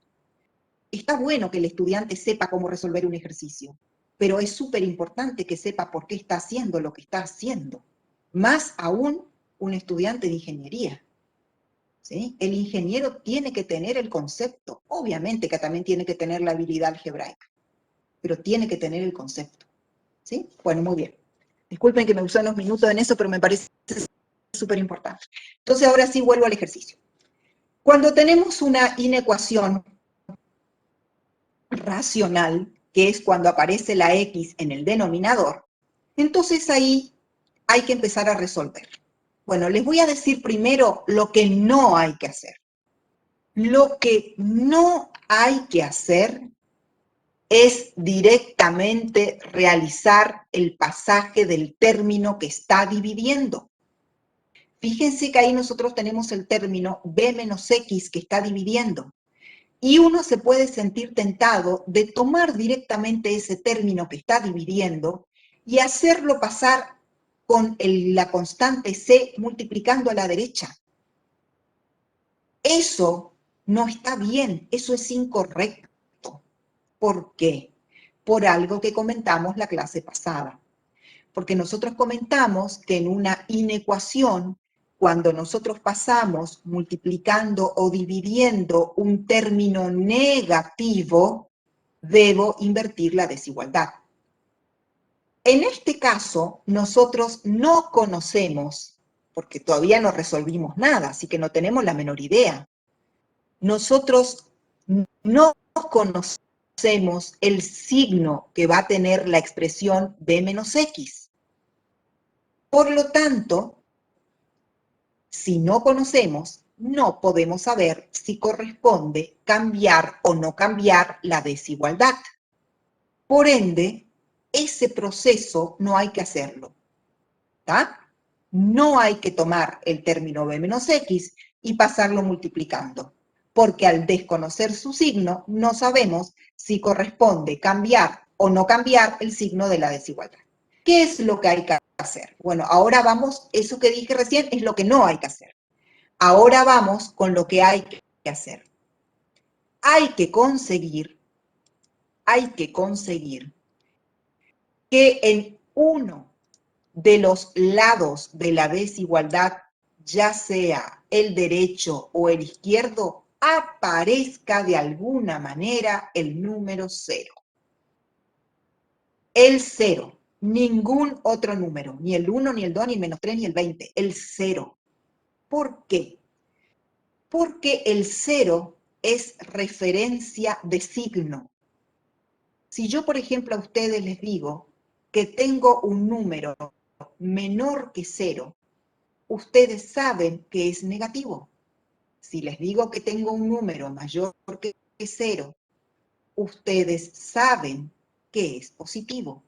Está bueno que el estudiante sepa cómo resolver un ejercicio, pero es súper importante que sepa por qué está haciendo lo que está haciendo. Más aún un estudiante de ingeniería. ¿Sí? El ingeniero tiene que tener el concepto, obviamente que también tiene que tener la habilidad algebraica, pero tiene que tener el concepto. ¿Sí? Bueno, muy bien. Disculpen que me usé unos minutos en eso, pero me parece súper importante. Entonces ahora sí vuelvo al ejercicio. Cuando tenemos una inecuación racional, que es cuando aparece la x en el denominador, entonces ahí hay que empezar a resolver. Bueno, les voy a decir primero lo que no hay que hacer. Lo que no hay que hacer es directamente realizar el pasaje del término que está dividiendo. Fíjense que ahí nosotros tenemos el término b menos x que está dividiendo. Y uno se puede sentir tentado de tomar directamente ese término que está dividiendo y hacerlo pasar con la constante c multiplicando a la derecha. Eso no está bien, eso es incorrecto. ¿Por qué? Por algo que comentamos la clase pasada. Porque nosotros comentamos que en una inecuación, cuando nosotros pasamos multiplicando o dividiendo un término negativo, debo invertir la desigualdad. En este caso, nosotros no conocemos, porque todavía no resolvimos nada, así que no tenemos la menor idea. Nosotros no conocemos el signo que va a tener la expresión b menos x. Por lo tanto, si no conocemos, no podemos saber si corresponde cambiar o no cambiar la desigualdad. Por ende, ese proceso no hay que hacerlo. ¿Está? No hay que tomar el término b menos x y pasarlo multiplicando, porque al desconocer su signo, no sabemos si corresponde cambiar o no cambiar el signo de la desigualdad. ¿Qué es lo que hay que hacer? Bueno, ahora vamos, eso que dije recién es lo que no hay que hacer. Ahora vamos con lo que hay que hacer. Hay que conseguir que en uno de los lados de la desigualdad, ya sea el derecho o el izquierdo, aparezca de alguna manera el número 0. El 0, ningún otro número, ni el 1, ni el 2, ni el menos 3, ni el 20, el 0. ¿Por qué? Porque el 0 es referencia de signo. Si yo, por ejemplo, a ustedes les digo que tengo un número menor que 0, ustedes saben que es negativo. Si les digo que tengo un número mayor que 0, ustedes saben que es positivo.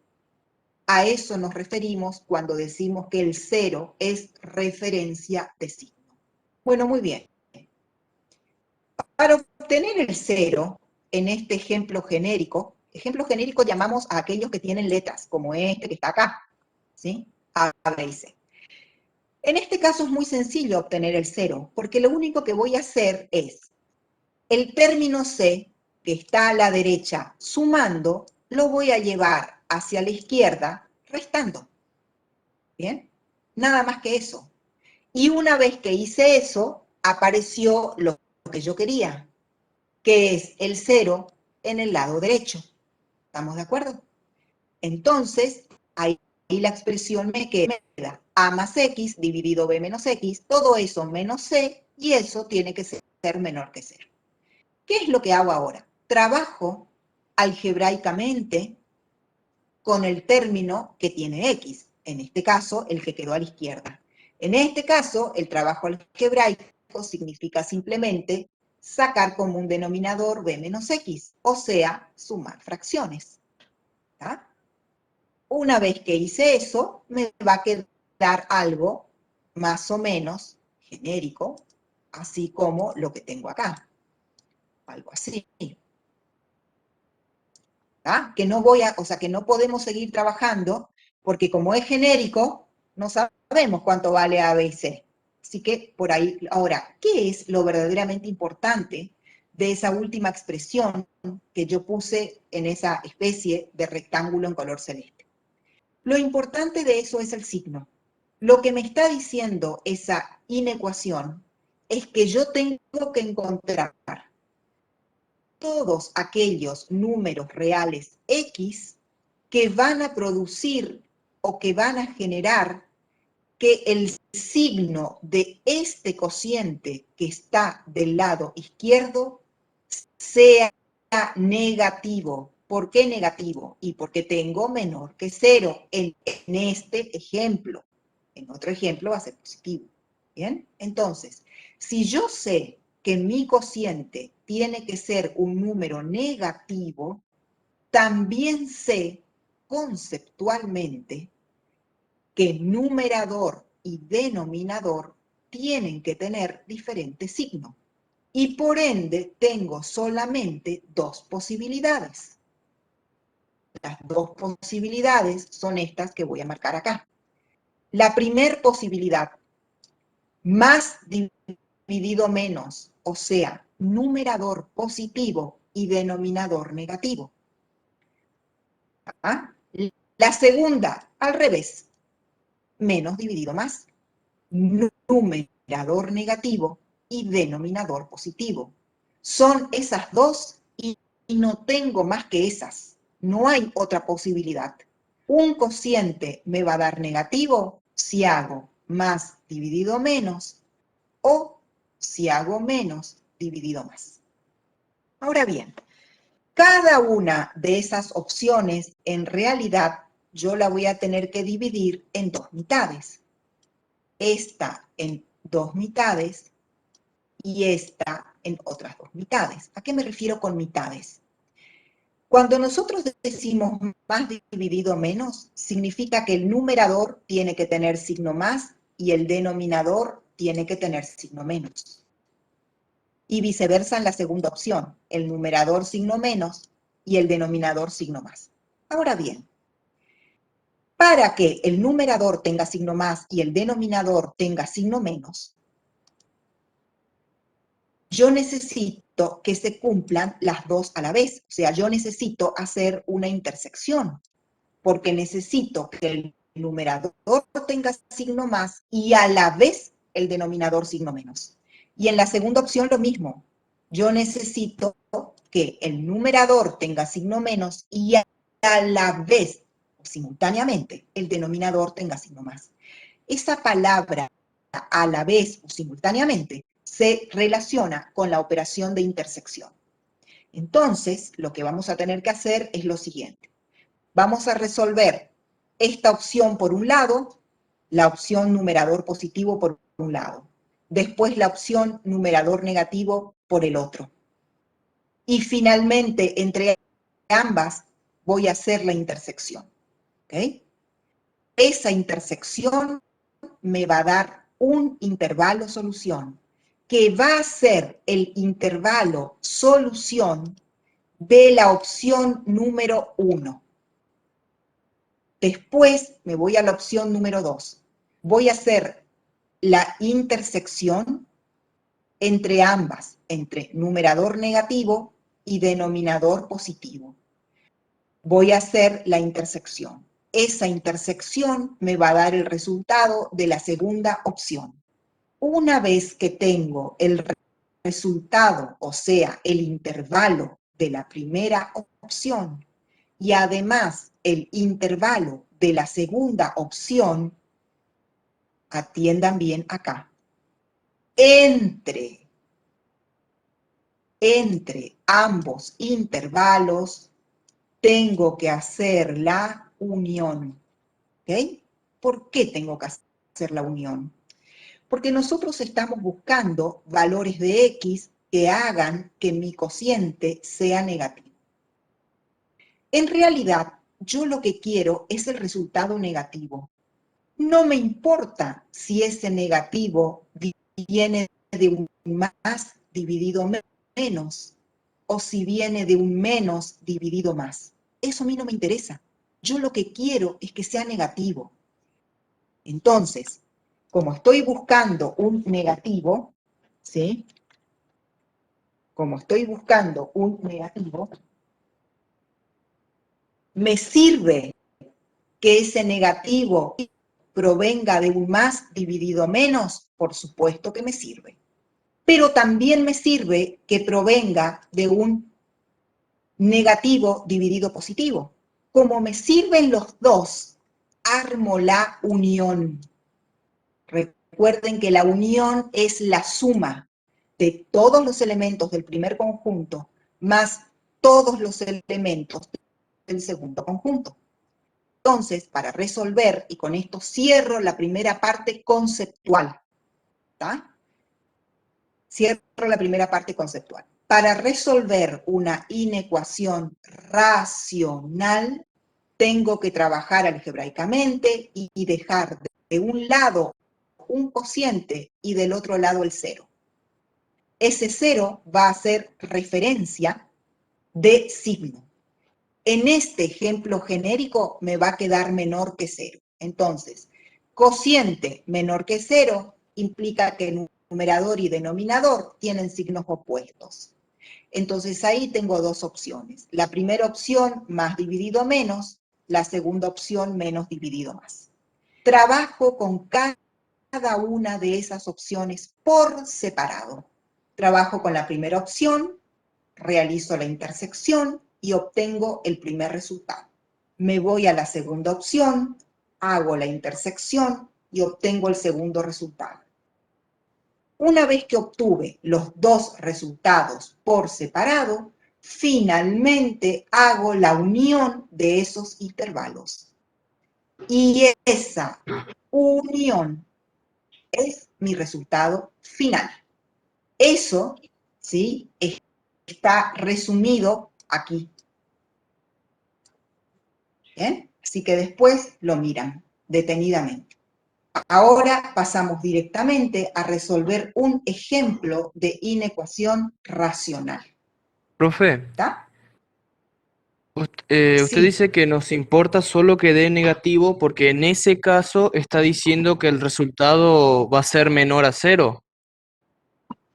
A eso nos referimos cuando decimos que el 0 es referencia de signo. Bueno, muy bien. Para obtener el 0, en este ejemplo genérico llamamos a aquellos que tienen letras, como este que está acá, ¿sí? A, B y C. En este caso es muy sencillo obtener el 0, porque lo único que voy a hacer es el término C, que está a la derecha sumando, lo voy a llevar hacia la izquierda restando. ¿Bien? Nada más que eso. Y una vez que hice eso, apareció lo que yo quería, que es el 0 en el lado derecho. ¿Estamos de acuerdo? Entonces, ahí la expresión me queda a más x dividido b menos x, todo eso menos c, y eso tiene que ser menor que 0. ¿Qué es lo que hago ahora? Trabajo algebraicamente con el término que tiene x, en este caso, el que quedó a la izquierda. En este caso, el trabajo algebraico significa simplemente sacar como un denominador b menos x, o sea, sumar fracciones. ¿Está? Una vez que hice eso, me va a quedar algo más o menos genérico, así como lo que tengo acá. Algo así. ¿ah? Que no voy a, o sea, que no podemos seguir trabajando porque como es genérico, no sabemos cuánto vale A, B y C. Así que por ahí, ahora, ¿qué es lo verdaderamente importante de esa última expresión que yo puse en esa especie de rectángulo en color celeste? Lo importante de eso es el signo. Lo que me está diciendo esa inecuación es que yo tengo que encontrar todos aquellos números reales X que van a producir o que van a generar que el signo de este cociente que está del lado izquierdo sea negativo. ¿Por qué negativo? Y porque tengo menor que 0 en este ejemplo. En otro ejemplo va a ser positivo. ¿Bien? Entonces, si yo sé que mi cociente tiene que ser un número negativo, también sé conceptualmente que numerador y denominador tienen que tener diferente signo. Y por ende tengo solamente dos posibilidades. Las dos posibilidades son estas que voy a marcar acá. La primera posibilidad, más dividido menos, o sea, numerador positivo y denominador negativo. ¿Ah? La segunda, al revés, menos dividido más, numerador negativo y denominador positivo. Son esas dos y no tengo más que esas. No hay otra posibilidad. Un cociente me va a dar negativo si hago más dividido menos o si hago menos dividido más. Ahora bien, cada una de esas opciones en realidad yo la voy a tener que dividir en dos mitades. Esta en dos mitades y esta en otras dos mitades. ¿A qué me refiero con mitades? Cuando nosotros decimos más dividido menos, significa que el numerador tiene que tener signo más y el denominador tiene que tener signo menos. Y viceversa en la segunda opción, el numerador signo menos y el denominador signo más. Ahora bien, para que el numerador tenga signo más y el denominador tenga signo menos, yo necesito que se cumplan las dos a la vez. O sea, yo necesito hacer una intersección, porque necesito que el numerador tenga signo más y a la vez el denominador signo menos. Y en la segunda opción lo mismo. Yo necesito que el numerador tenga signo menos y a la vez, simultáneamente, el denominador tenga signo más. Esa palabra a la vez o simultáneamente se relaciona con la operación de intersección. Entonces, lo que vamos a tener que hacer es lo siguiente. Vamos a resolver esta opción por un lado, la opción numerador positivo por un lado, después la opción numerador negativo por el otro. Y finalmente, entre ambas, voy a hacer la intersección. ¿Ok? Esa intersección me va a dar un intervalo solución, que va a ser el intervalo solución de la opción número 1. Después me voy a la opción número 2. Voy a hacer la intersección entre ambas, entre numerador negativo y denominador positivo. Voy a hacer la intersección. Esa intersección me va a dar el resultado de la segunda opción. Una vez que tengo el resultado, o sea, el intervalo de la primera opción, y además el intervalo de la segunda opción, atiendan bien acá, entre ambos intervalos tengo que hacer la unión. ¿Ok? ¿Por qué tengo que hacer la unión? Porque nosotros estamos buscando valores de X que hagan que mi cociente sea negativo. En realidad, yo lo que quiero es el resultado negativo. No me importa si ese negativo viene de un más dividido menos o si viene de un menos dividido más. eso a mí no me interesa. Yo lo que quiero es que sea negativo. Entonces, como estoy buscando un negativo, ¿sí? Como estoy buscando un negativo, me sirve que ese negativo provenga de un más dividido menos, por supuesto que me sirve. Pero también me sirve que provenga de un negativo dividido positivo. Como me sirven los dos, armo la unión. Recuerden que la unión es la suma de todos los elementos del primer conjunto más todos los elementos del segundo conjunto. Entonces, para resolver, y con esto cierro la primera parte conceptual, ¿está? Cierro la primera parte conceptual. Para resolver una inecuación racional, tengo que trabajar algebraicamente y dejar de un lado un cociente y del otro lado el cero. Ese cero va a ser referencia de signo. En este ejemplo genérico me va a quedar menor que cero. Entonces, cociente menor que cero implica que numerador y denominador tienen signos opuestos. Entonces ahí tengo dos opciones. La primera opción, más dividido menos. La segunda opción, menos dividido más. Trabajo con cada una de esas opciones por separado. Trabajo con la primera opción, realizo la intersección y obtengo el primer resultado. Me voy a la segunda opción, hago la intersección y obtengo el segundo resultado. Una vez que obtuve los dos resultados por separado, finalmente hago la unión de esos intervalos. Y esa unión es mi resultado final. Eso, ¿sí?, está resumido aquí. ¿Bien? Así que después lo miran detenidamente. Ahora pasamos directamente a resolver un ejemplo de inecuación racional. Profe, ¿Está? usted Sí, dice que nos importa solo que dé negativo porque en ese caso está diciendo que el resultado va a ser menor a cero.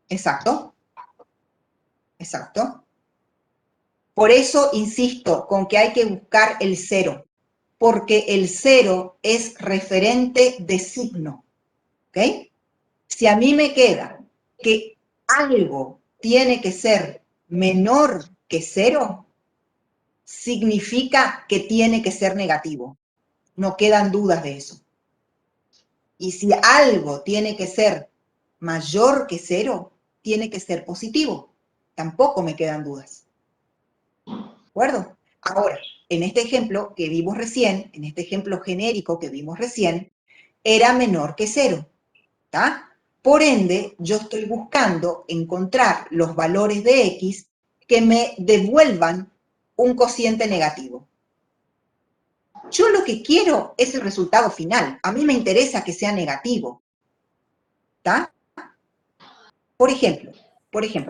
exacto. Exacto. Por eso insisto con que hay que buscar el cero, porque el cero es referente de signo. ¿Ok? Si a mí me queda que algo tiene que ser menor que cero, significa que tiene que ser negativo. No quedan dudas de eso. Y si algo tiene que ser mayor que cero, tiene que ser positivo. Tampoco me quedan dudas. ¿De acuerdo? Ahora, en este ejemplo que vimos recién, en este ejemplo genérico que vimos recién, era menor que cero. ¿Está? Por ende, yo estoy buscando encontrar los valores de X que me devuelvan un cociente negativo. Yo lo que quiero es el resultado final. A mí me interesa que sea negativo. ¿Está? Por ejemplo,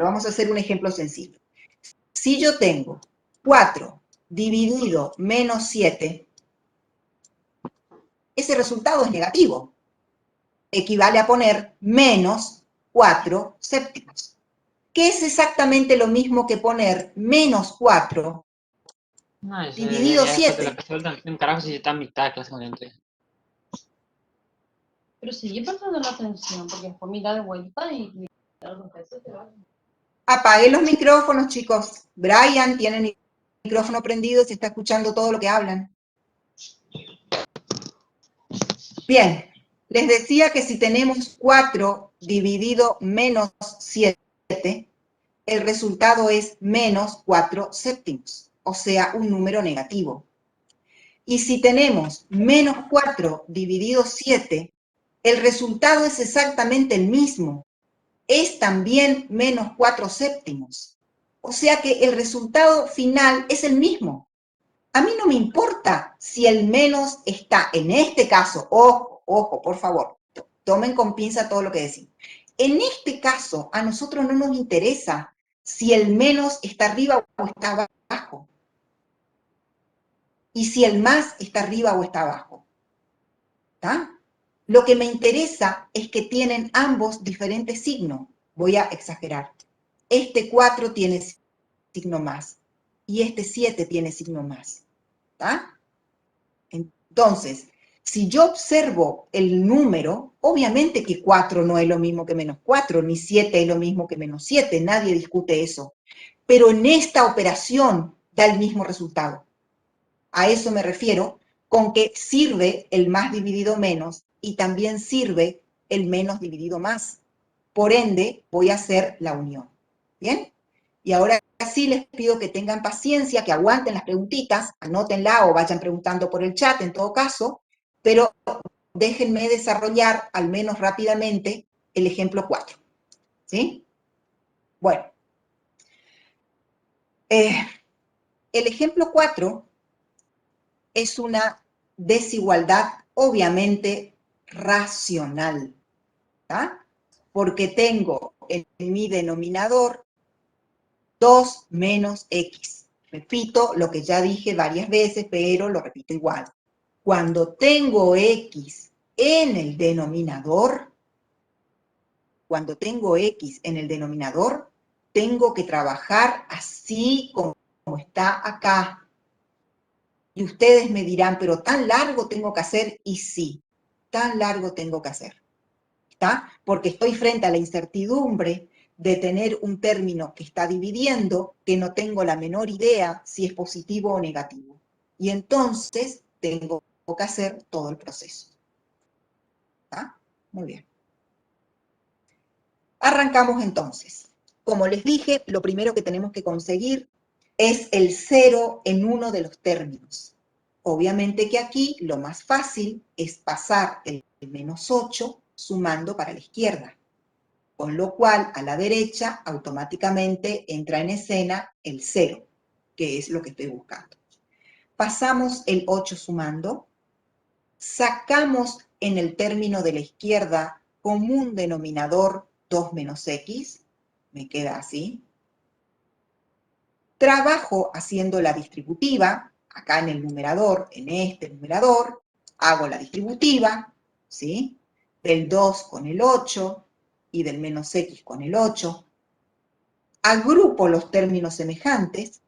vamos a hacer un ejemplo sencillo. Si yo tengo 4 dividido menos 7, ese resultado es negativo. Equivale a poner menos 4 séptimos. Que es exactamente lo mismo que poner menos 4 No, dividido ya después de 7. la clase vuelta, un carajo si está a mitad de clase con el 3. Pero sigue prestando la atención, porque después mira de vuelta y algo que se te va. Apague los micrófonos, chicos. Brian tiene el micrófono prendido, se está escuchando todo lo que hablan. Bien, les decía que si tenemos 4 dividido menos 7, el resultado es menos 4 séptimos, o sea, un número negativo. Y si tenemos menos 4 dividido 7, el resultado es exactamente el mismo. Es también menos 4 séptimos. O sea que el resultado final es el mismo. A mí no me importa si el menos está en este caso, ojo, por favor, tomen con pinza todo lo que decimos. En este caso, a nosotros no nos interesa si el menos está arriba o está abajo. y si el más está arriba o está abajo. ¿Está? Lo que me interesa es que tienen ambos diferentes signos. Voy a exagerar. Este 4 tiene signo más y este 7 tiene signo más. ¿Está? Entonces, si yo observo el número, obviamente que 4 no es lo mismo que menos 4, ni 7 es lo mismo que menos 7, nadie discute eso. Pero en esta operación da el mismo resultado. A eso me refiero con que sirve el más dividido menos y también sirve el menos dividido más. Por ende, voy a hacer la unión. ¿Bien? Y ahora sí les pido que tengan paciencia, que aguanten las preguntitas, anótenla o vayan preguntando por el chat en todo caso, pero déjenme desarrollar al menos rápidamente el ejemplo 4. ¿Sí? Bueno. El ejemplo 4 es una desigualdad obviamente racional, ¿tá? Porque tengo en mi denominador 2 menos x. Repito lo que ya dije varias veces, pero lo repito igual. Cuando tengo x en el denominador, tengo que trabajar así como está acá. Y ustedes me dirán, pero tan largo tengo que hacer, y sí, tan largo tengo que hacer. ¿Está? Porque estoy frente a la incertidumbre de tener un término que está dividiendo, que no tengo la menor idea si es positivo o negativo. Y entonces tengo que hacer todo el proceso. ¿Está? Muy bien. Arrancamos entonces. Como les dije, lo primero que tenemos que conseguir es el 0 en uno de los términos. Obviamente que aquí lo más fácil es pasar el menos 8 sumando para la izquierda, con lo cual a la derecha automáticamente entra en escena el 0, que es lo que estoy buscando. Pasamos el 8 sumando, sacamos en el término de la izquierda común denominador 2 menos x, me queda así. Trabajo haciendo la distributiva, acá en el numerador, en este numerador, hago la distributiva, ¿sí? Del 2 con el 8 y del menos x con el 8. Agrupo los términos semejantes.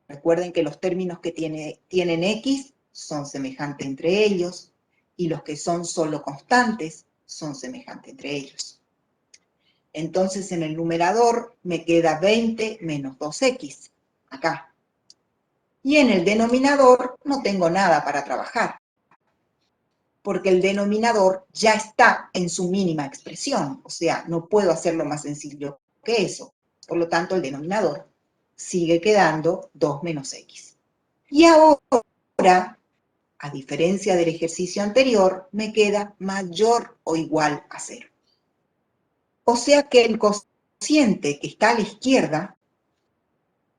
Recuerden que los términos que tienen x son semejantes entre ellos y los que son solo constantes son semejantes entre ellos. Entonces en el numerador me queda 20 menos 2x, acá. Y en el denominador no tengo nada para trabajar, porque el denominador ya está en su mínima expresión, o sea, no puedo hacerlo más sencillo que eso. Por lo tanto, el denominador sigue quedando 2 menos x. Y ahora, a diferencia del ejercicio anterior, me queda mayor o igual a 0. O sea que el cociente que está a la izquierda,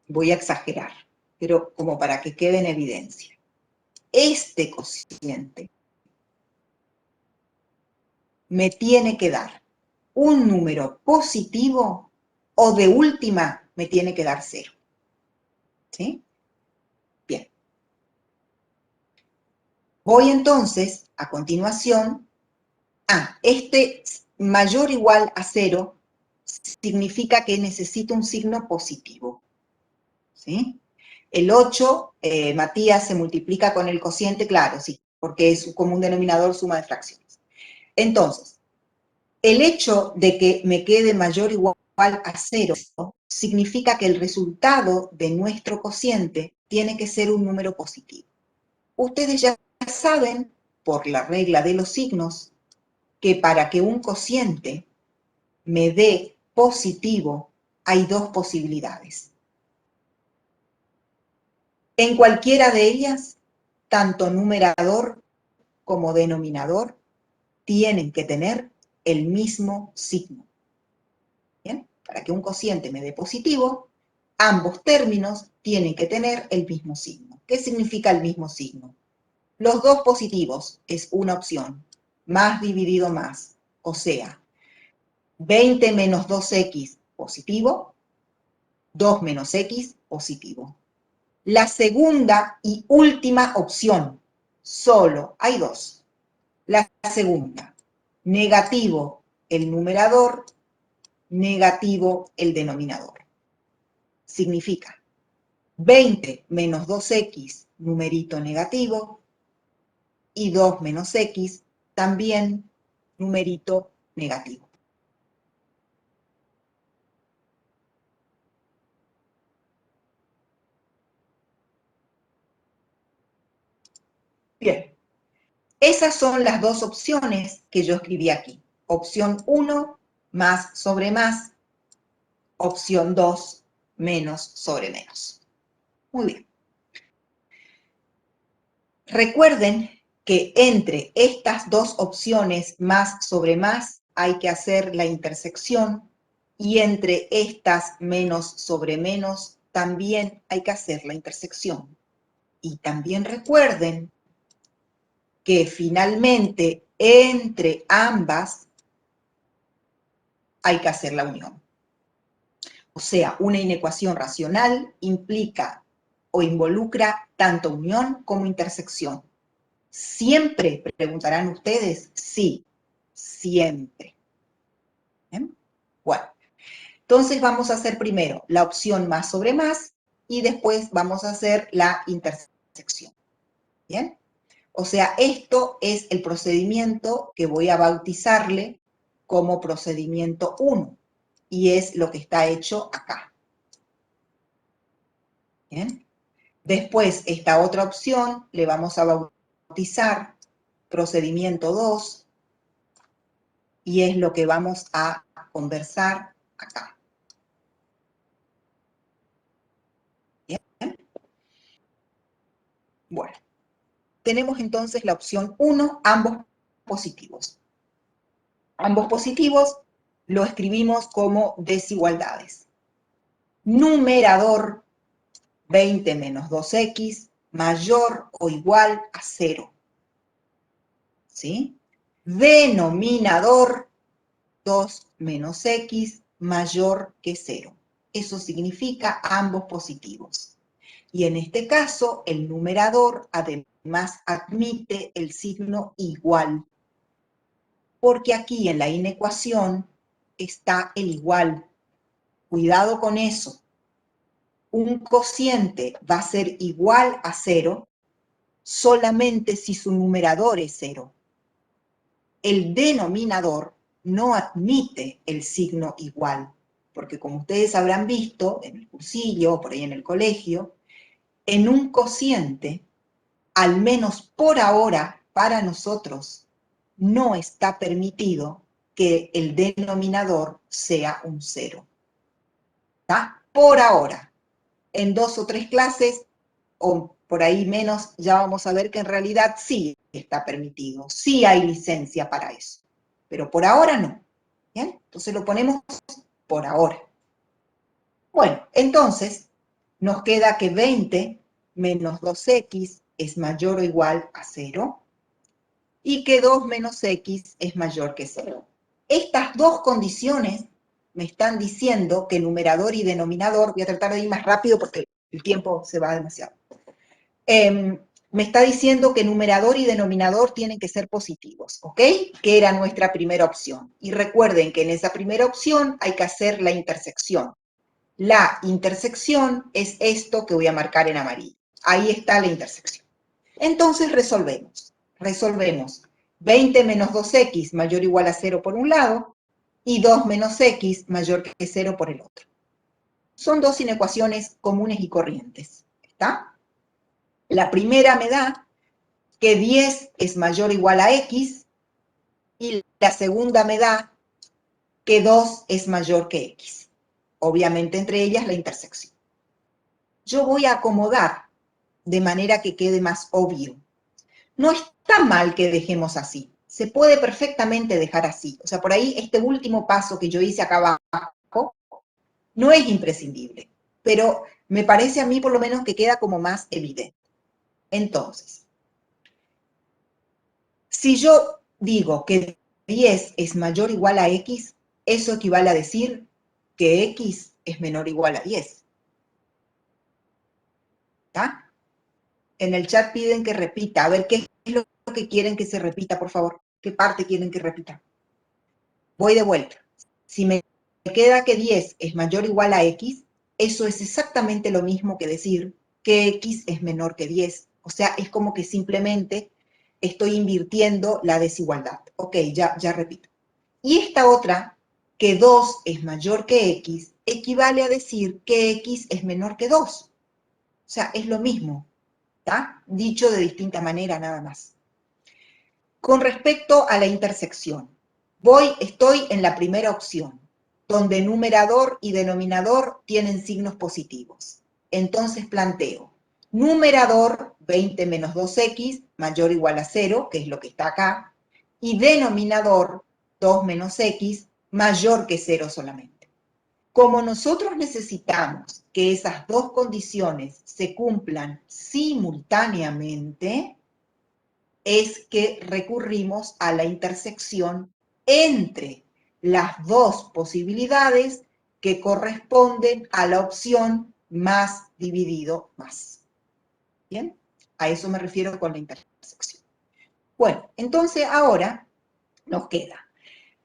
voy a exagerar, pero como para que quede en evidencia. Este cociente me tiene que dar un número positivo o de última me tiene que dar 0. ¿Sí? Bien. Voy entonces, a continuación, este mayor o igual a 0 significa que necesito un signo positivo. ¿Sí? El 8, Matías, se multiplica con el cociente, claro, sí, porque es como un denominador suma de fracciones. Entonces, el hecho de que me quede mayor o igual a 0 significa que el resultado de nuestro cociente tiene que ser un número positivo. Ustedes ya saben, por la regla de los signos, que para que un cociente me dé positivo hay dos posibilidades. En cualquiera de ellas, tanto numerador como denominador tienen que tener el mismo signo. ¿Bien? Para que un cociente me dé positivo, ambos términos tienen que tener el mismo signo. ¿Qué significa el mismo signo? Los dos positivos es una opción, más dividido más, o sea, 20 menos 2x positivo, 2 menos x positivo. La segunda y última opción, solo hay dos. La segunda, negativo el numerador, negativo el denominador. Significa 20 menos 2x, numerito negativo, y 2 menos x, también numerito negativo. Bien, esas son las dos opciones que yo escribí aquí. Opción 1, más sobre más. Opción 2, menos sobre menos. Muy bien. Recuerden que entre estas dos opciones, más sobre más, hay que hacer la intersección, y entre estas menos sobre menos, también hay que hacer la intersección. Y también recuerden que finalmente entre ambas hay que hacer la unión. O sea, una inecuación racional implica o involucra tanto unión como intersección. ¿Siempre? Preguntarán ustedes. Sí, siempre. ¿Bien? Bueno, entonces vamos a hacer primero la opción más sobre más y después vamos a hacer la intersección. ¿Bien? O sea, esto es el procedimiento que voy a bautizarle como procedimiento 1 y es lo que está hecho acá. ¿Bien? Después, esta otra opción le vamos a bautizar procedimiento 2 y es lo que vamos a conversar acá. ¿Bien? Bueno, tenemos entonces la opción 1, ambos positivos. Ambos positivos lo escribimos como desigualdades. Numerador 20 menos 2x mayor o igual a 0. ¿Sí? Denominador 2 menos x mayor que 0. Eso significa ambos positivos. Y en este caso, el numerador además admite el signo igual. Porque aquí en la inecuación está el igual. Cuidado con eso. Un cociente va a ser igual a 0 solamente si su numerador es 0. El denominador no admite el signo igual, porque como ustedes habrán visto en el cursillo o por ahí en el colegio, en un cociente, al menos por ahora, para nosotros, no está permitido que el denominador sea un 0. ¿Está? Por ahora. En 2 o 3 clases, o por ahí menos, ya vamos a ver que en realidad sí está permitido, sí hay licencia para eso. Pero por ahora no. ¿Bien? Entonces lo ponemos por ahora. Bueno, entonces nos queda que 20 menos 2x es mayor o igual a 0 y que 2 menos x es mayor que 0. Estas dos condiciones me están diciendo que numerador y denominador, voy a tratar de ir más rápido porque el tiempo se va demasiado. Me está diciendo que numerador y denominador tienen que ser positivos, ¿ok? Que era nuestra primera opción. Y recuerden que en esa primera opción hay que hacer la intersección. La intersección es esto que voy a marcar en amarillo. Ahí está la intersección. Entonces resolvemos. Resolvemos 20 menos 2x mayor o igual a 0 por un lado y 2 menos x mayor que 0 por el otro. Son dos inecuaciones comunes y corrientes. ¿Está? La primera me da que 10 es mayor o igual a x y la segunda me da que 2 es mayor que x. Obviamente entre ellas la intersección. Yo voy a acomodar de manera que quede más obvio. No está mal que dejemos así. Se puede perfectamente dejar así. O sea, por ahí este último paso que yo hice acá abajo no es imprescindible, pero me parece a mí por lo menos que queda como más evidente. Entonces, si yo digo que 10 es mayor o igual a x, eso equivale a decir que x es menor o igual a 10. ¿Está? En el chat piden que repita. A ver, ¿qué es lo que quieren que se repita, por favor? ¿Qué parte quieren que repita? Voy de vuelta. Si me queda que 10 es mayor o igual a X, eso es exactamente lo mismo que decir que X es menor que 10. O sea, es como que simplemente estoy invirtiendo la desigualdad. Ok, ya repito. Y esta otra, que 2 es mayor que X, equivale a decir que X es menor que 2. O sea, es lo mismo, ¿está? Dicho de distinta manera nada más. Con respecto a la intersección, estoy en la primera opción, donde numerador y denominador tienen signos positivos. Entonces planteo, numerador 20 menos 2x mayor o igual a 0, que es lo que está acá, y denominador 2 menos x mayor que 0 solamente. Como nosotros necesitamos que esas dos condiciones se cumplan simultáneamente, es que recurrimos a la intersección entre las dos posibilidades que corresponden a la opción más dividido más. ¿Bien? A eso me refiero con la intersección. Bueno, entonces ahora nos queda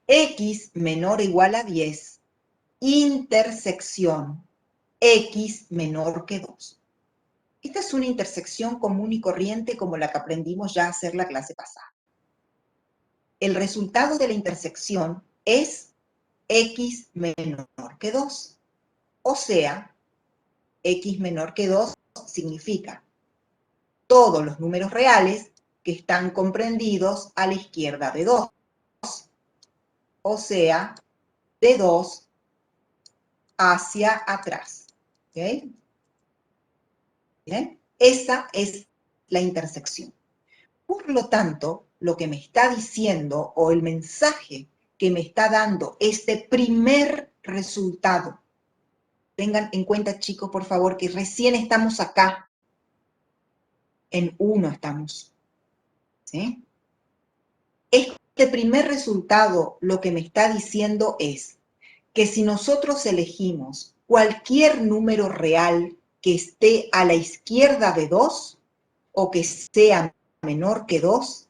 x menor o igual a 10, intersección x menor que 2. Esta es una intersección común y corriente como la que aprendimos ya a hacer la clase pasada. El resultado de la intersección es x menor que 2. O sea, x menor que 2 significa todos los números reales que están comprendidos a la izquierda de 2. O sea, de 2 hacia atrás. ¿Okay? ¿Bien? Esa es la intersección. Por lo tanto, lo que me está diciendo o el mensaje que me está dando este primer resultado, tengan en cuenta, chicos, por favor, que recién estamos acá, en 1 estamos, ¿sí? Este primer resultado lo que me está diciendo es que si nosotros elegimos cualquier número real que esté a la izquierda de 2 o que sea menor que 2,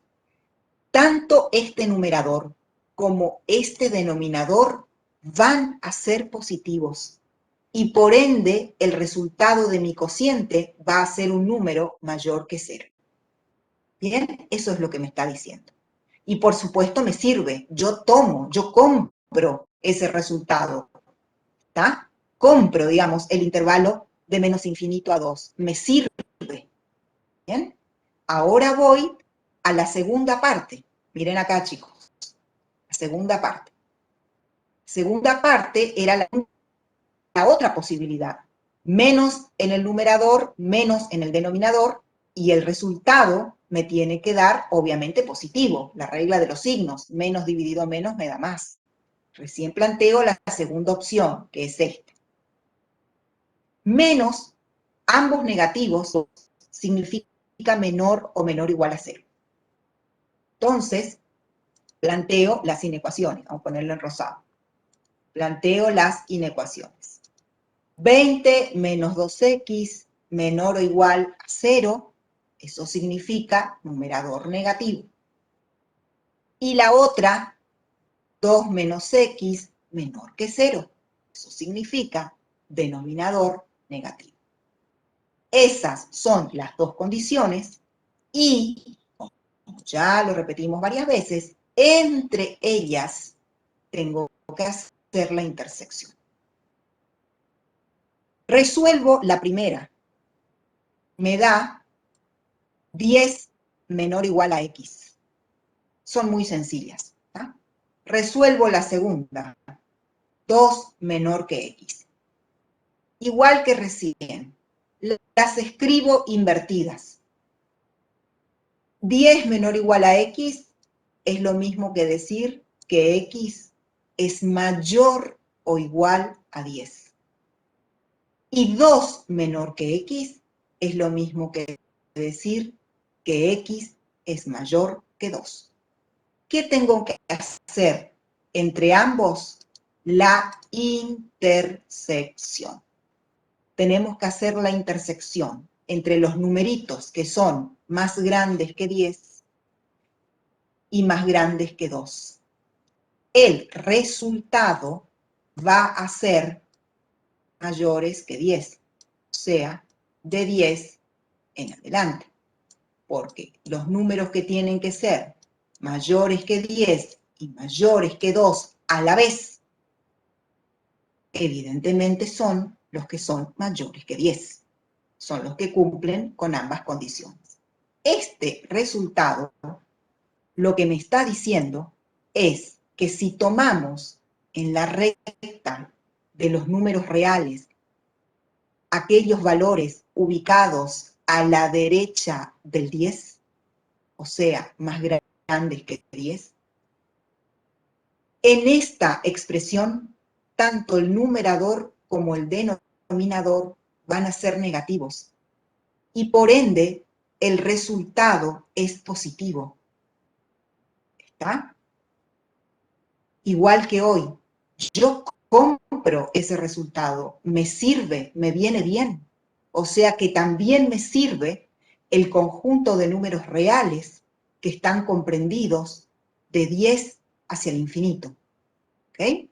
tanto este numerador como este denominador van a ser positivos y por ende el resultado de mi cociente va a ser un número mayor que 0. Bien, eso es lo que me está diciendo. Y por supuesto me sirve, yo compro ese resultado, ¿está? Compro, digamos, el intervalo de menos infinito a 2, me sirve. Bien, ahora voy a la segunda parte. Miren acá, chicos, la segunda parte. Segunda parte era la otra posibilidad. Menos en el numerador, menos en el denominador, y el resultado me tiene que dar, obviamente, positivo. La regla de los signos, menos dividido menos me da más. Recién planteo la segunda opción, que es esta. Menos, ambos negativos, significa menor o menor o igual a 0. Entonces, planteo las inecuaciones. Vamos a ponerlo en rosado. Planteo las inecuaciones. 20 menos 2x menor o igual a 0, eso significa numerador negativo. Y la otra, 2 menos x menor que 0, eso significa denominador negativo. Esas son las dos condiciones y, como ya lo repetimos varias veces, entre ellas tengo que hacer la intersección. Resuelvo la primera. Me da 10 menor o igual a x. Son muy sencillas. ¿tá? Resuelvo la segunda. 2 menor que x. Igual que recién. Las escribo invertidas. 10 menor o igual a x es lo mismo que decir que x es mayor o igual a 10. Y 2 menor que x es lo mismo que decir que x es mayor que 2. ¿Qué tengo que hacer entre ambos? La intersección. Tenemos que hacer la intersección entre los numeritos que son más grandes que 10 y más grandes que 2. El resultado va a ser mayores que 10, o sea, de 10 en adelante, porque los números que tienen que ser mayores que 10 y mayores que 2 a la vez, evidentemente son los que son mayores que 10, son los que cumplen con ambas condiciones. Este resultado lo que me está diciendo es que si tomamos en la recta de los números reales aquellos valores ubicados a la derecha del 10, o sea, más grandes que 10, en esta expresión, tanto el numerador como el denominador van a ser negativos y por ende el resultado es positivo. ¿Está? Igual que hoy, yo compro ese resultado, me sirve, me viene bien. O sea que también me sirve el conjunto de números reales que están comprendidos de 10 hacia el infinito. ¿Ok?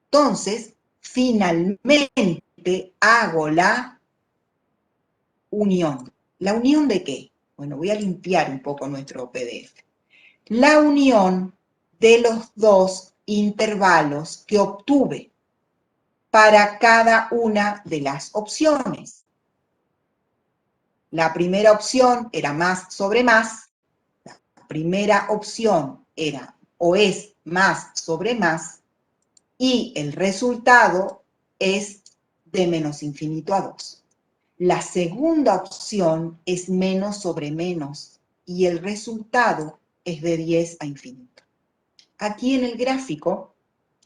Entonces, finalmente hago la unión. ¿La unión de qué? Bueno, voy a limpiar un poco nuestro PDF. La unión de los dos intervalos que obtuve para cada una de las opciones. La primera opción era más sobre más. La primera opción era o es más sobre más. Y el resultado es de menos infinito a 2. La segunda opción es menos sobre menos. Y el resultado es de 10 a infinito. Aquí en el gráfico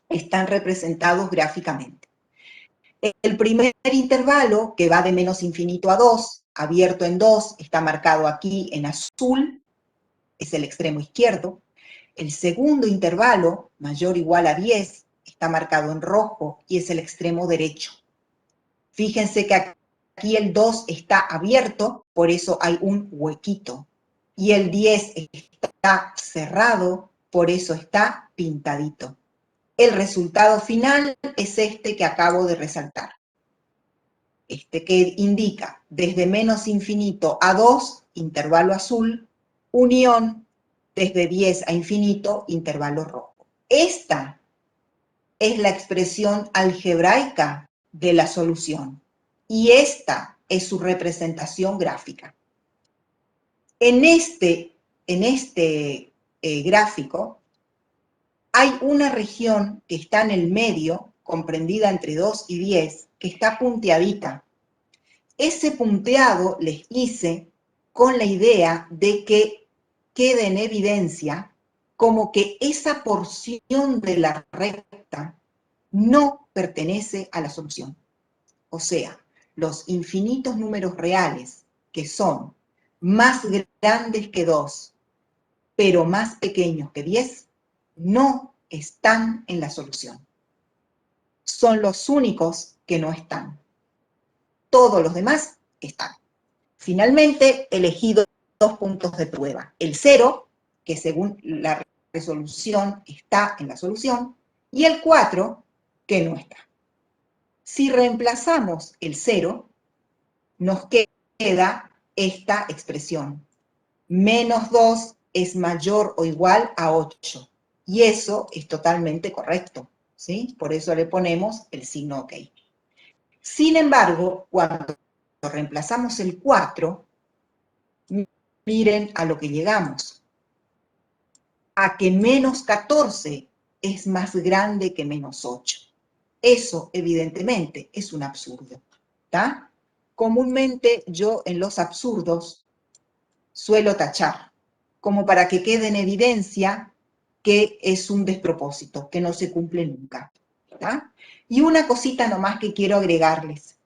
están representados gráficamente. El primer intervalo, que va de menos infinito a 2, abierto en 2, está marcado aquí en azul, es el extremo izquierdo. El segundo intervalo, mayor o igual a 10, está marcado en rojo y es el extremo derecho. Fíjense que aquí el 2 está abierto, por eso hay un huequito. Y el 10 está cerrado, por eso está pintadito. El resultado final es este que acabo de resaltar. Este que indica desde menos infinito a 2, intervalo azul, unión desde 10 a infinito, intervalo rojo. Esta es la expresión algebraica de la solución y esta es su representación gráfica. En este gráfico hay una región que está en el medio, comprendida entre 2 y 10, que está punteadita. Ese punteado les hice con la idea de que quede en evidencia como que esa porción de la recta no pertenece a la solución. O sea, los infinitos números reales que son más grandes que 2, pero más pequeños que 10, no están en la solución. Son los únicos que no están. Todos los demás están. Finalmente, elegí dos puntos de prueba. El 0, que según la resolución está en la solución, y el 4, que no está. Si reemplazamos el 0, nos queda esta expresión. Menos 2 es mayor o igual a 8. Y eso es totalmente correcto, ¿sí? Por eso le ponemos el signo OK. Sin embargo, cuando reemplazamos el 4, miren a lo que llegamos. A que menos 14 es más grande que menos 8. Eso, evidentemente, es un absurdo, ¿está? Comúnmente yo en los absurdos suelo tachar, como para que quede en evidencia que es un despropósito, que no se cumple nunca, ¿está? Y una cosita nomás que quiero agregarles.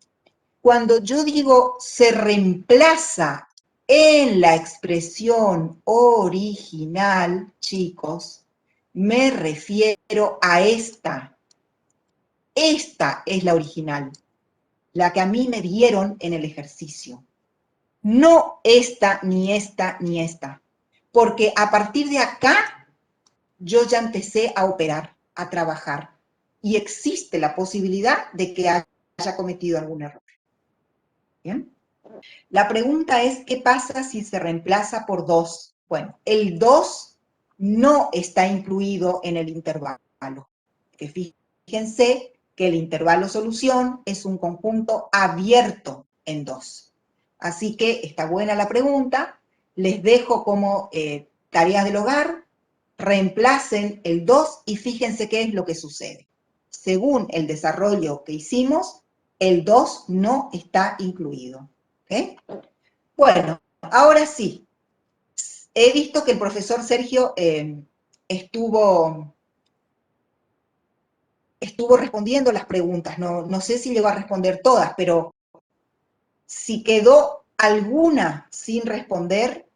Cuando yo digo se reemplaza en la expresión original, chicos, me refiero a esta. Esta es la original, la que a mí me dieron en el ejercicio. No esta, ni esta, ni esta. Porque a partir de acá, yo ya empecé a operar, a trabajar. Y existe la posibilidad de que haya cometido algún error. ¿Bien? La pregunta es, ¿qué pasa si se reemplaza por 2? Bueno, el 2 no está incluido en el intervalo. Que fíjense que el intervalo solución es un conjunto abierto en 2. Así que está buena la pregunta. Les dejo como tareas del hogar. Reemplacen el 2 y fíjense qué es lo que sucede. Según el desarrollo que hicimos, el 2 no está incluido. ¿Okay? Bueno, ahora sí. He visto que el profesor Sergio estuvo respondiendo las preguntas. No sé si llegó a responder todas, pero si quedó alguna sin responder,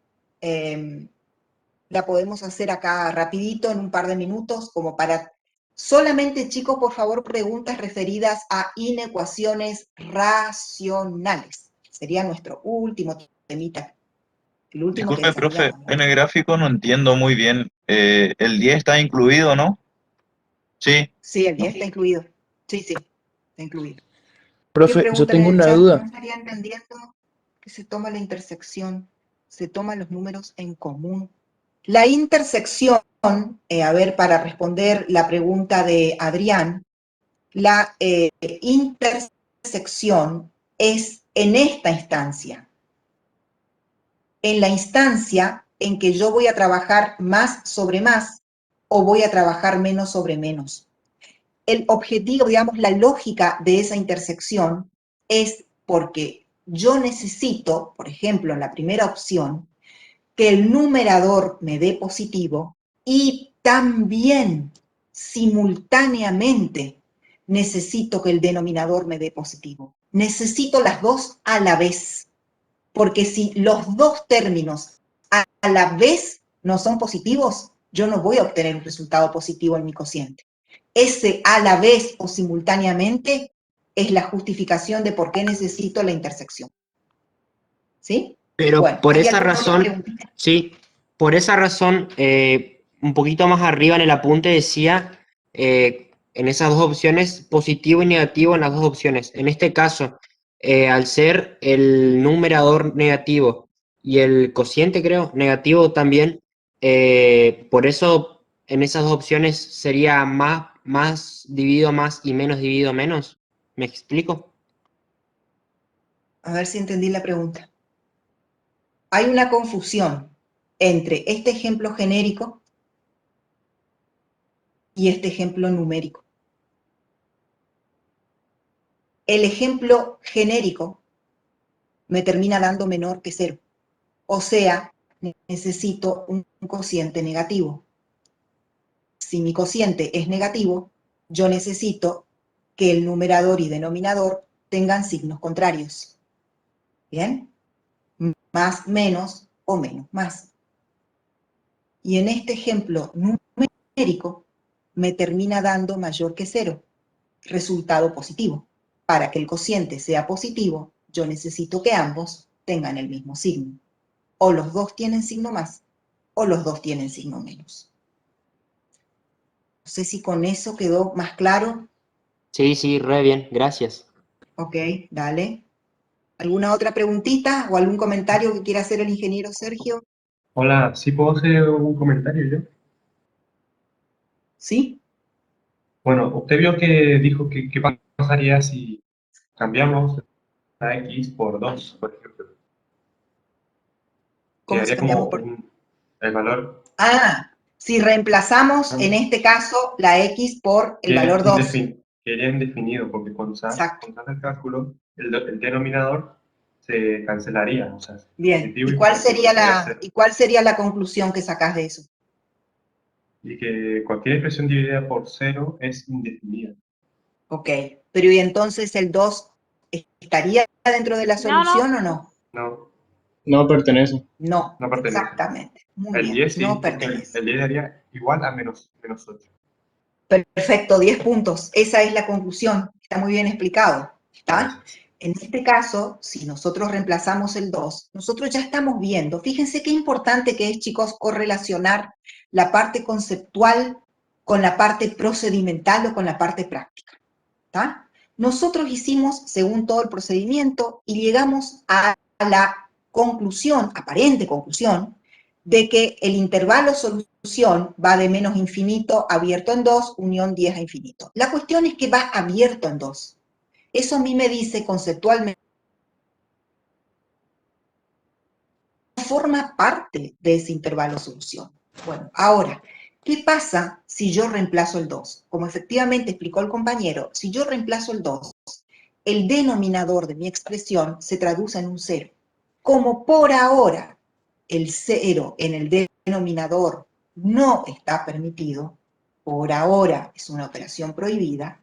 la podemos hacer acá rapidito, en un par de minutos, como para... Solamente, chicos, por favor, preguntas referidas a inecuaciones racionales. Sería nuestro último temita. El último que Disculpe, profe, desarrollamos, ¿no? en el gráfico no entiendo muy bien. El 10 está incluido, ¿no? Sí. Sí, el 10 está incluido. Sí, está incluido. ¿Qué Profe, yo preguntan tengo en el una chat? duda. ¿No estaría entendiendo que se toma la intersección? Se toman los números en común. La intersección, a ver, para responder la pregunta de Adrián, la intersección es en esta instancia. En la instancia en que yo voy a trabajar más sobre más o voy a trabajar menos sobre menos. El objetivo, digamos, la lógica de esa intersección es porque yo necesito, por ejemplo, en la primera opción, que el numerador me dé positivo y también, simultáneamente, necesito que el denominador me dé positivo. Necesito las dos a la vez, porque si los dos términos a la vez no son positivos, yo no voy a obtener un resultado positivo en mi cociente. Ese a la vez o simultáneamente es la justificación de por qué necesito la intersección. ¿Sí? Pero Bueno, por ¿hay esa alguna otra razón, preguntita? sí, por esa razón, un poquito más arriba en el apunte decía, en esas dos opciones, positivo y negativo en las dos opciones. En este caso, al ser el numerador negativo y el cociente, creo, negativo también, por eso en esas dos opciones sería más dividido más y menos dividido menos. ¿Me explico? A ver si entendí la pregunta. Hay una confusión entre este ejemplo genérico y este ejemplo numérico. El ejemplo genérico me termina dando menor que 0. O sea, necesito un cociente negativo. Si mi cociente es negativo, yo necesito que el numerador y denominador tengan signos contrarios. ¿Bien? Más, menos o menos, más. Y en este ejemplo numérico me termina dando mayor que 0, resultado positivo. Para que el cociente sea positivo, yo necesito que ambos tengan el mismo signo. O los dos tienen signo más, o los dos tienen signo menos. No sé si con eso quedó más claro. Sí, sí, re bien, gracias. Ok, dale. ¿Alguna otra preguntita o algún comentario que quiera hacer el ingeniero Sergio? Hola, ¿sí puedo hacer un comentario yo? ¿Sí? Bueno, usted vio que dijo que qué pasaría si cambiamos la X por 2, por ejemplo. ¿Cómo si Quedaría cambiamos como por...? el valor Ah, si reemplazamos en este caso la X por el valor 2. quedaría indefinido, porque cuando se hace el cálculo, el denominador se cancelaría. O sea, Bien, positivo ¿y y cuál positivo sería sería 0. ¿y cuál sería la conclusión que sacás de eso? Y que cualquier expresión dividida por 0 es indefinida. Ok, pero ¿y entonces el 2 estaría dentro de la solución o no? No. No pertenece. No, No pertenece. exactamente. Muy El bien, 10 sí, no porque pertenece. el 10 daría igual a menos 8. Perfecto, 10 puntos. Esa es la conclusión. Está muy bien explicado. ¿Está? En este caso, si nosotros reemplazamos el 2, nosotros ya estamos viendo, fíjense qué importante que es, chicos, correlacionar la parte conceptual con la parte procedimental o con la parte práctica. ¿Tá? Nosotros hicimos según todo el procedimiento y llegamos a la conclusión, aparente conclusión, de que el intervalo solución va de menos infinito abierto en 2, unión 10 a infinito. La cuestión es que va abierto en 2. Eso a mí me dice conceptualmente que forma parte de ese intervalo solución. Bueno, ahora, ¿qué pasa si yo reemplazo el 2? Como efectivamente explicó el compañero, si yo reemplazo el 2, el denominador de mi expresión se traduce en un 0. Como por ahora el 0 en el denominador no está permitido, por ahora es una operación prohibida,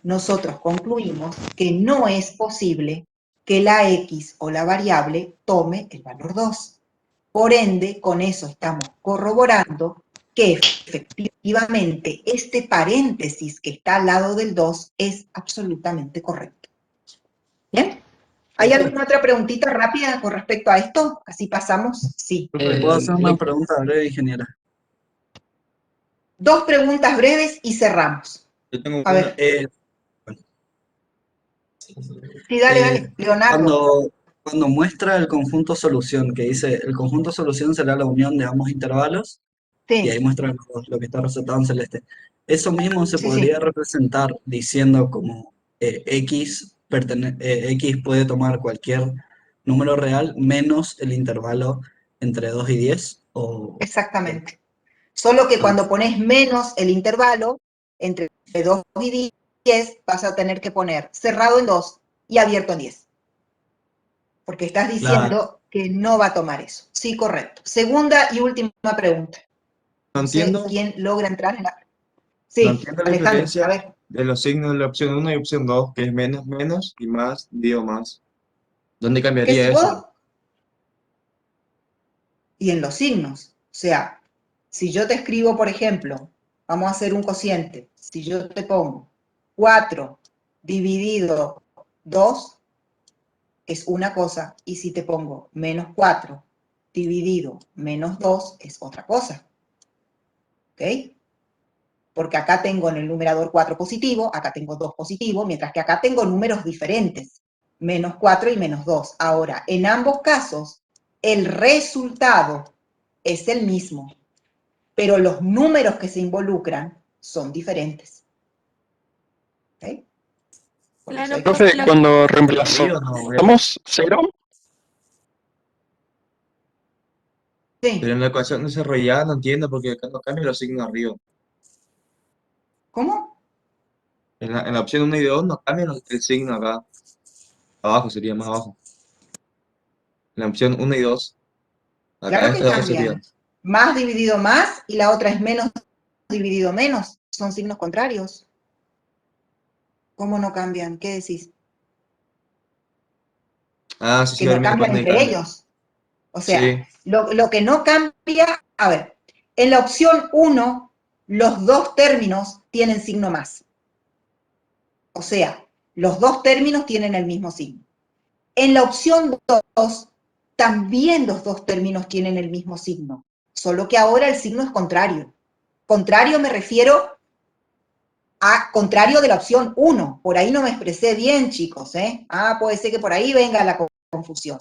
nosotros concluimos que no es posible que la x o la variable tome el valor 2. Por ende, con eso estamos corroborando que efectivamente este paréntesis que está al lado del 2 es absolutamente correcto. ¿Bien? ¿Hay alguna otra preguntita rápida con respecto a esto? Así pasamos. Sí. ¿Puedo hacer una pregunta breve, ingeniera? 2 preguntas breves y cerramos. Yo tengo A ver. Sí, dale, Leonardo. Cuando muestra el conjunto solución, que dice el conjunto solución será la unión de ambos intervalos, y ahí muestra lo que está resaltado en celeste. Eso mismo se podría representar diciendo como X puede tomar cualquier número real menos el intervalo entre 2 y 10. Exactamente. Solo que cuando pones menos el intervalo entre 2 y 10, vas a tener que poner cerrado en 2 y abierto en 10. Porque estás diciendo que no va a tomar eso. Sí, correcto. Segunda y última pregunta. No entiendo. ¿Quién logra entrar en la... No Sí, entiendo la Alejandro, diferencia a ver. de los signos de la opción 1 y opción 2, que es menos, menos, y más, dividido más. ¿Dónde cambiaría eso? Y en los signos. O sea, si yo te escribo, por ejemplo, vamos a hacer un cociente. Si yo te pongo 4 dividido 2, es una cosa. Y si te pongo menos 4 dividido menos 2, es otra cosa. ¿Ok? Porque acá tengo en el numerador 4 positivo, acá tengo 2 positivo, mientras que acá tengo números diferentes. Menos 4 y menos 2. Ahora, en ambos casos, el resultado es el mismo, pero los números que se involucran son diferentes. ¿Okay? Claro, Profe, cuando reemplazamos 0, Pero en la ecuación desarrollada no entiendo porque acá no cambia los signos arriba. ¿Cómo? En la opción 1 y 2 no cambian el signo acá. Abajo sería más abajo. En la opción 1 y 2. Acá Claro que esta 2 sería. cambian. Más dividido más y la otra es menos dividido menos. Son signos contrarios. ¿Cómo no cambian? ¿Qué decís? Ah, sí, sí, Que ahora no me cambian acuerdo entre que ellos. O sea, sí. lo que no cambia, a ver, en la opción 1, los dos términos tienen signo más. O sea, los dos términos tienen el mismo signo. En la opción 2, también los dos términos tienen el mismo signo, solo que ahora el signo es contrario. Contrario me refiero a contrario de la opción 1. Por ahí no me expresé bien, chicos, ¿eh? Puede ser que por ahí venga la confusión.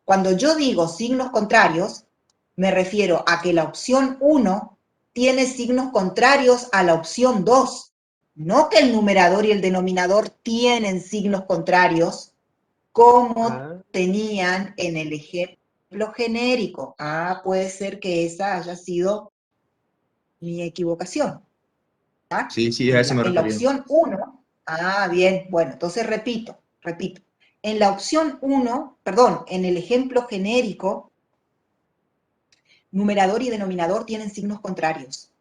Cuando yo digo signos contrarios, me refiero a que la opción 1 tiene signos contrarios a la opción 2. No que el numerador y el denominador tienen signos contrarios como tenían en el ejemplo genérico. Puede ser que esa haya sido mi equivocación. Sí, sí, a eso me En la refería. opción 1, bien, bueno, entonces repito. En la opción 1, perdón, en el ejemplo genérico, numerador y denominador tienen signos contrarios.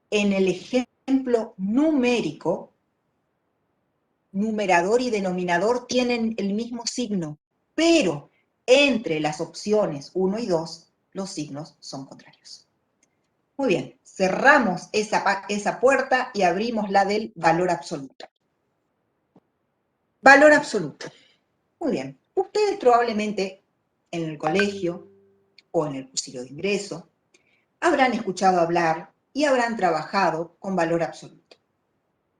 En el ejemplo numérico, numerador y denominador tienen el mismo signo, pero entre las opciones 1 y 2, los signos son contrarios. Muy bien, cerramos esa puerta y abrimos la del valor absoluto. Valor absoluto. Muy bien. Ustedes probablemente en el colegio o en el cursillo de ingreso habrán escuchado hablar y habrán trabajado con valor absoluto.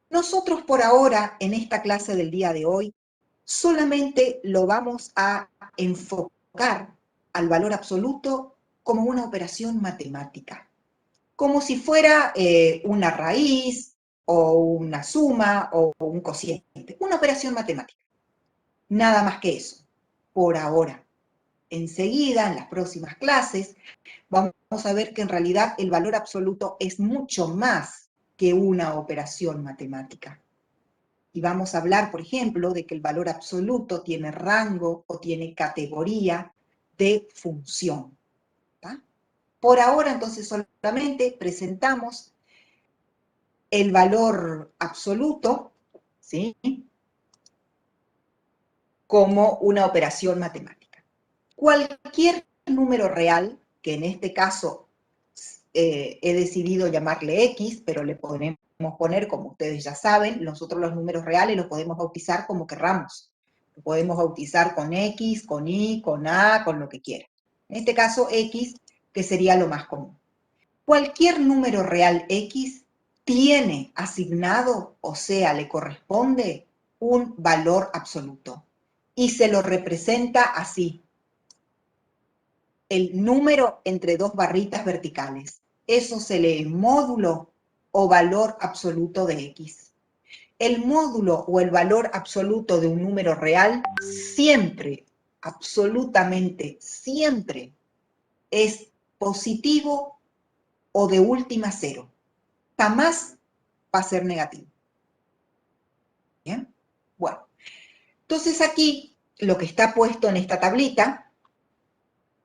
Nosotros por ahora, en esta clase del día de hoy, solamente lo vamos a enfocar al valor absoluto como una operación matemática, como si fuera una raíz o una suma o un cociente, una operación matemática. Nada más que eso, por ahora. Enseguida, en las próximas clases, vamos a ver que en realidad el valor absoluto es mucho más que una operación matemática. Y vamos a hablar, por ejemplo, de que el valor absoluto tiene rango o tiene categoría de función. ¿Tá? Por ahora, entonces, solamente presentamos el valor absoluto, ¿sí?, como una operación matemática. Cualquier número real, que en este caso he decidido llamarle X, pero le podemos poner, como ustedes ya saben, nosotros los números reales los podemos bautizar como querramos. Lo podemos bautizar con X, con Y, con A, con lo que quiera. En este caso, X, que sería lo más común. Cualquier número real X tiene asignado, o sea, le corresponde un valor absoluto. Y se lo representa así. El número entre dos barritas verticales. Eso se lee módulo o valor absoluto de X. El módulo o el valor absoluto de un número real siempre, absolutamente siempre, es positivo o de última cero. Jamás va a ser negativo. ¿Bien? Bueno, entonces aquí lo que está puesto en esta tablita,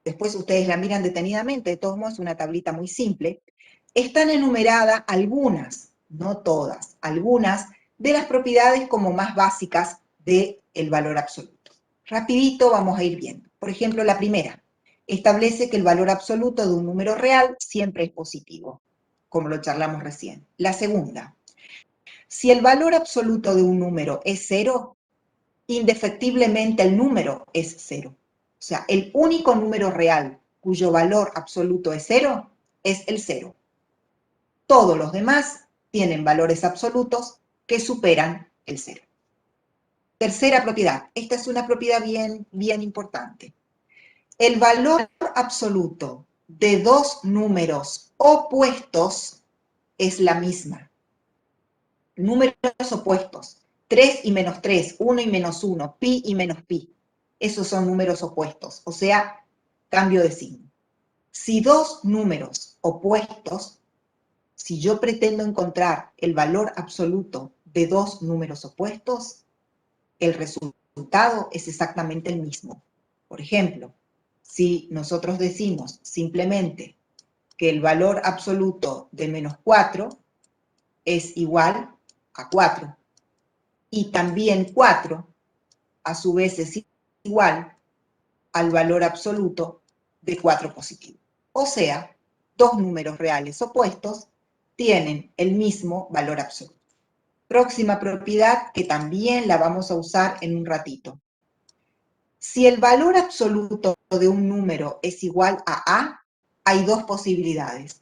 después ustedes la miran detenidamente, de todos modos es una tablita muy simple, están enumeradas algunas, no todas, algunas de las propiedades como más básicas del valor absoluto. Rapidito vamos a ir viendo. Por ejemplo, la primera, establece que el valor absoluto de un número real siempre es positivo, como lo charlamos recién. La segunda, si el valor absoluto de un número es 0, indefectiblemente el número es 0. O sea, el único número real cuyo valor absoluto es 0 es el 0. Todos los demás tienen valores absolutos que superan el 0. Tercera propiedad. Esta es una propiedad bien importante. El valor absoluto de dos números opuestos es la misma. Números opuestos. 3 y menos 3, 1 y menos 1, pi y menos pi. Esos son números opuestos, o sea, cambio de signo. Si dos números opuestos, si yo pretendo encontrar el valor absoluto de dos números opuestos, el resultado es exactamente el mismo. Por ejemplo, si nosotros decimos simplemente que el valor absoluto de menos 4 es igual a 4, y también 4, a su vez, es igual al valor absoluto de 4 positivo. O sea, dos números reales opuestos tienen el mismo valor absoluto. Próxima propiedad, que también la vamos a usar en un ratito. Si el valor absoluto de un número es igual a A, hay dos posibilidades.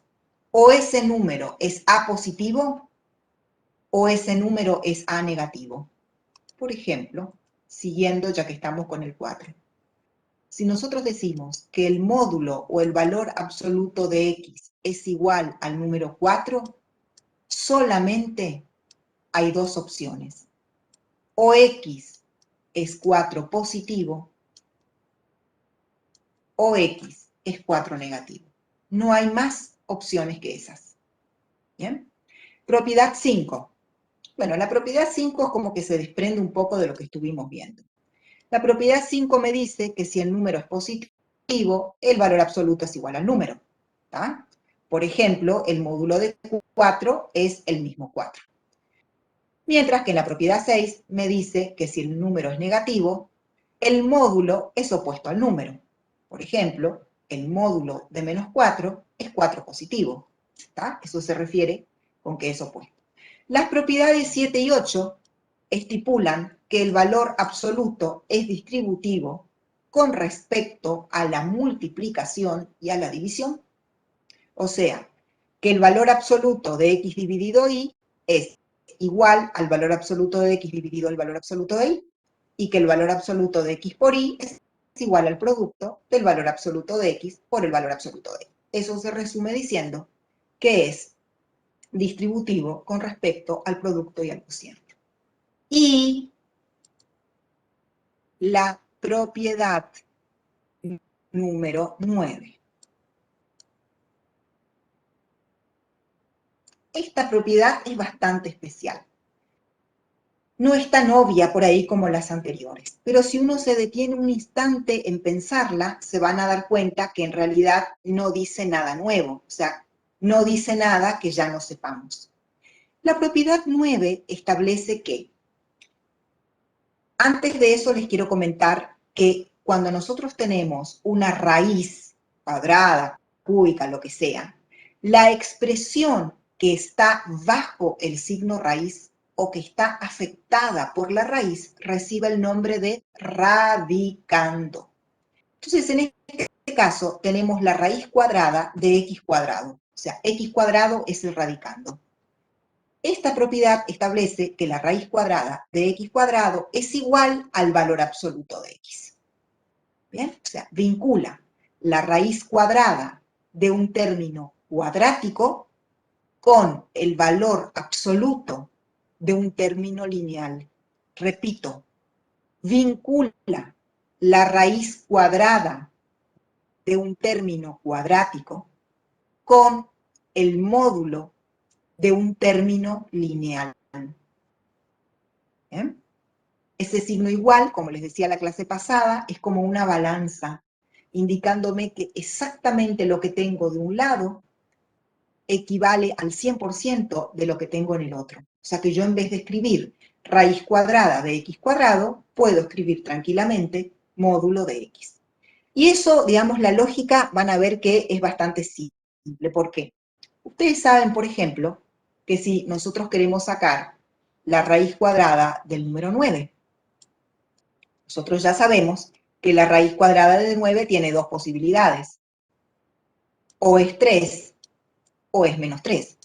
O ese número es A positivo, o ese número es A negativo. Por ejemplo, siguiendo ya que estamos con el 4. Si nosotros decimos que el módulo o el valor absoluto de X es igual al número 4, solamente hay dos opciones. O X es 4 positivo, o X es 4 negativo. No hay más opciones que esas. ¿Bien? Propiedad 5. Bueno, la propiedad 5 es como que se desprende un poco de lo que estuvimos viendo. La propiedad 5 me dice que si el número es positivo, el valor absoluto es igual al número. ¿Tá? Por ejemplo, el módulo de 4 es el mismo 4. Mientras que en la propiedad 6 me dice que si el número es negativo, el módulo es opuesto al número. Por ejemplo, el módulo de menos 4 es 4 positivo. ¿Tá? Eso se refiere con que es opuesto. Las propiedades 7 y 8 estipulan que el valor absoluto es distributivo con respecto a la multiplicación y a la división. O sea, que el valor absoluto de x dividido y es igual al valor absoluto de x dividido el valor absoluto de y, y que el valor absoluto de x por y es igual al producto del valor absoluto de x por el valor absoluto de y. Eso se resume diciendo que es distributivo con respecto al producto y al cociente. Y la propiedad número 9. Esta propiedad es bastante especial. No es tan obvia por ahí como las anteriores, pero si uno se detiene un instante en pensarla, se van a dar cuenta que en realidad no dice nada nuevo, o sea, no dice nada que ya no sepamos. La propiedad 9 establece que, antes de eso les quiero comentar que cuando nosotros tenemos una raíz cuadrada, cúbica, lo que sea, la expresión que está bajo el signo raíz o que está afectada por la raíz recibe el nombre de radicando. Entonces, en este caso, tenemos la raíz cuadrada de x cuadrado. O sea, x cuadrado es el radicando. Esta propiedad establece que la raíz cuadrada de x cuadrado es igual al valor absoluto de x. ¿Bien? O sea, vincula la raíz cuadrada de un término cuadrático con el valor absoluto de un término lineal. Repito, vincula la raíz cuadrada de un término cuadrático con el módulo de un término lineal. ¿Bien? Ese signo igual, como les decía la clase pasada, es como una balanza, indicándome que exactamente lo que tengo de un lado equivale al 100% de lo que tengo en el otro. O sea que yo en vez de escribir raíz cuadrada de x cuadrado, puedo escribir tranquilamente módulo de x. Y eso, digamos, la lógica van a ver que es bastante simple. ¿Por qué? Ustedes saben, por ejemplo, que si nosotros queremos sacar la raíz cuadrada del número 9, nosotros ya sabemos que la raíz cuadrada de 9 tiene dos posibilidades. O es 3 o es menos 3.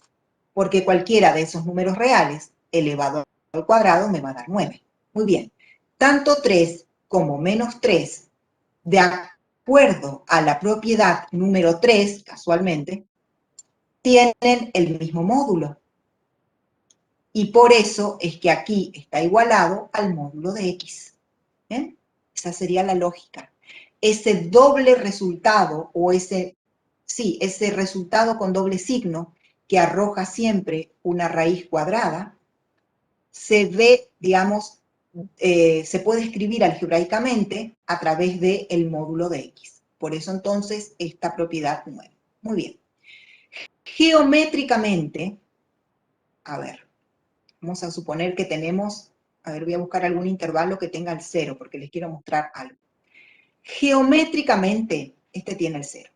Porque cualquiera de esos números reales elevado al cuadrado me va a dar 9. Muy bien. Tanto 3 como menos 3, de acuerdo a la propiedad número 3, casualmente, tienen el mismo módulo. Y por eso es que aquí está igualado al módulo de x. ¿Bien? Esa sería la lógica. Ese doble resultado, o ese resultado con doble signo, que arroja siempre una raíz cuadrada, se ve, digamos, se puede escribir algebraicamente a través del módulo de x. Por eso entonces esta propiedad 9. Muy bien. Geométricamente, a ver, vamos a suponer que tenemos, a ver, voy a buscar algún intervalo que tenga el 0, porque les quiero mostrar algo. Geométricamente, este tiene el 0.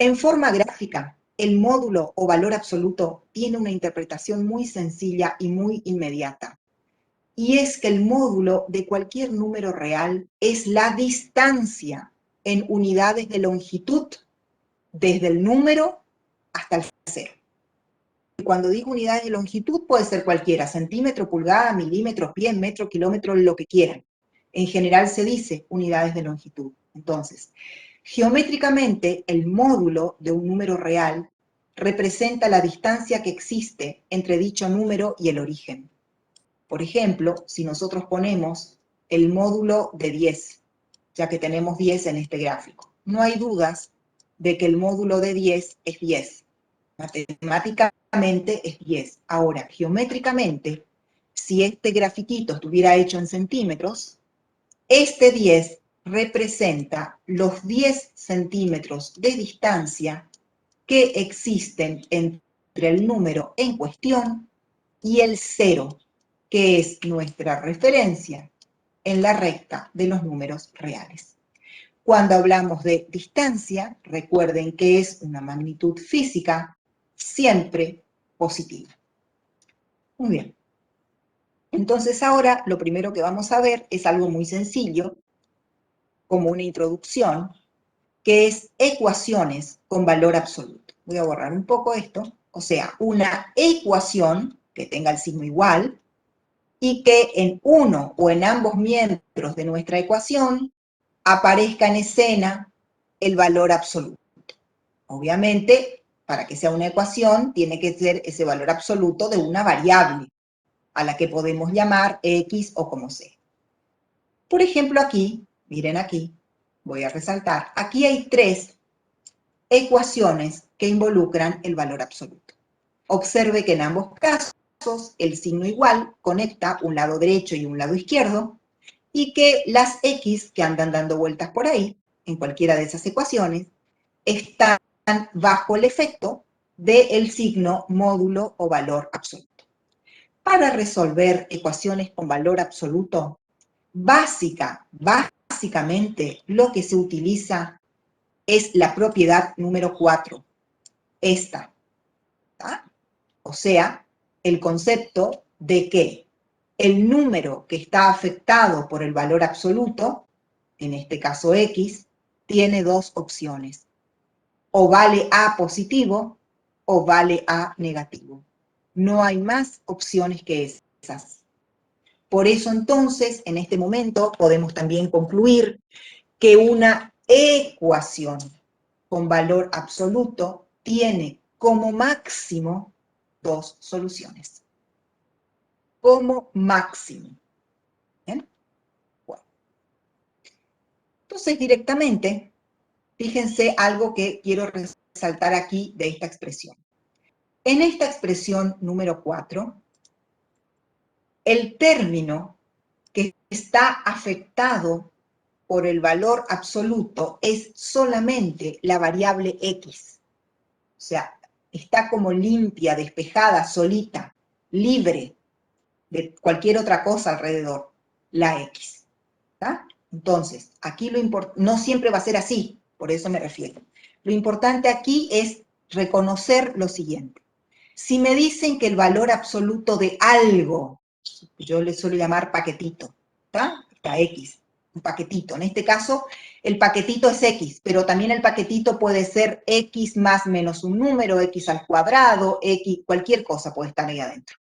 En forma gráfica, el módulo o valor absoluto tiene una interpretación muy sencilla y muy inmediata. Y es que el módulo de cualquier número real es la distancia en unidades de longitud desde el número hasta el 0. Cuando digo unidades de longitud puede ser cualquiera, centímetro, pulgada, milímetro, pie, metro, kilómetro, lo que quieran. En general se dice unidades de longitud. Entonces, geométricamente, el módulo de un número real representa la distancia que existe entre dicho número y el origen. Por ejemplo, si nosotros ponemos el módulo de 10, ya que tenemos 10 en este gráfico, no hay dudas de que el módulo de 10 es 10. Matemáticamente es 10. Ahora, geométricamente, si este grafiquito estuviera hecho en centímetros, este 10 representa los 10 centímetros de distancia que existen entre el número en cuestión y el 0, que es nuestra referencia en la recta de los números reales. Cuando hablamos de distancia, recuerden que es una magnitud física siempre positiva. Muy bien. Entonces ahora lo primero que vamos a ver es algo muy sencillo, como una introducción, que es ecuaciones con valor absoluto. Voy a borrar un poco esto. O sea, una ecuación que tenga el signo igual y que en uno o en ambos miembros de nuestra ecuación aparezca en escena el valor absoluto. Obviamente, para que sea una ecuación, tiene que ser ese valor absoluto de una variable, a la que podemos llamar X o como sea. Por ejemplo, aquí, miren aquí, voy a resaltar, aquí hay 3 ecuaciones que involucran el valor absoluto. Observe que en ambos casos el signo igual conecta un lado derecho y un lado izquierdo, y que las X que andan dando vueltas por ahí, en cualquiera de esas ecuaciones, están bajo el efecto del signo módulo o valor absoluto. Para resolver ecuaciones con valor absoluto, básicamente lo que se utiliza es la propiedad número 4, esta. ¿Tá? O sea, el concepto de que el número que está afectado por el valor absoluto, en este caso X, tiene 2 opciones. O vale A positivo o vale A negativo. No hay más opciones que esas. Por eso entonces, en este momento, podemos también concluir que una ecuación con valor absoluto tiene como máximo 2 soluciones. Como máximo. ¿Bien? Bueno. Entonces, directamente, fíjense algo que quiero resaltar aquí de esta expresión. En esta expresión número 4, el término que está afectado por el valor absoluto es solamente la variable X. O sea, está como limpia, despejada, solita, libre de cualquier otra cosa alrededor, la X. ¿Tá? Entonces, aquí no siempre va a ser así, por eso me refiero. Lo importante aquí es reconocer lo siguiente. Si me dicen que el valor absoluto de algo, yo le suelo llamar paquetito, ¿tá? Está X, un paquetito. En este caso, el paquetito es X, pero también el paquetito puede ser X más menos un número, X al cuadrado, X, cualquier cosa puede estar ahí adentro.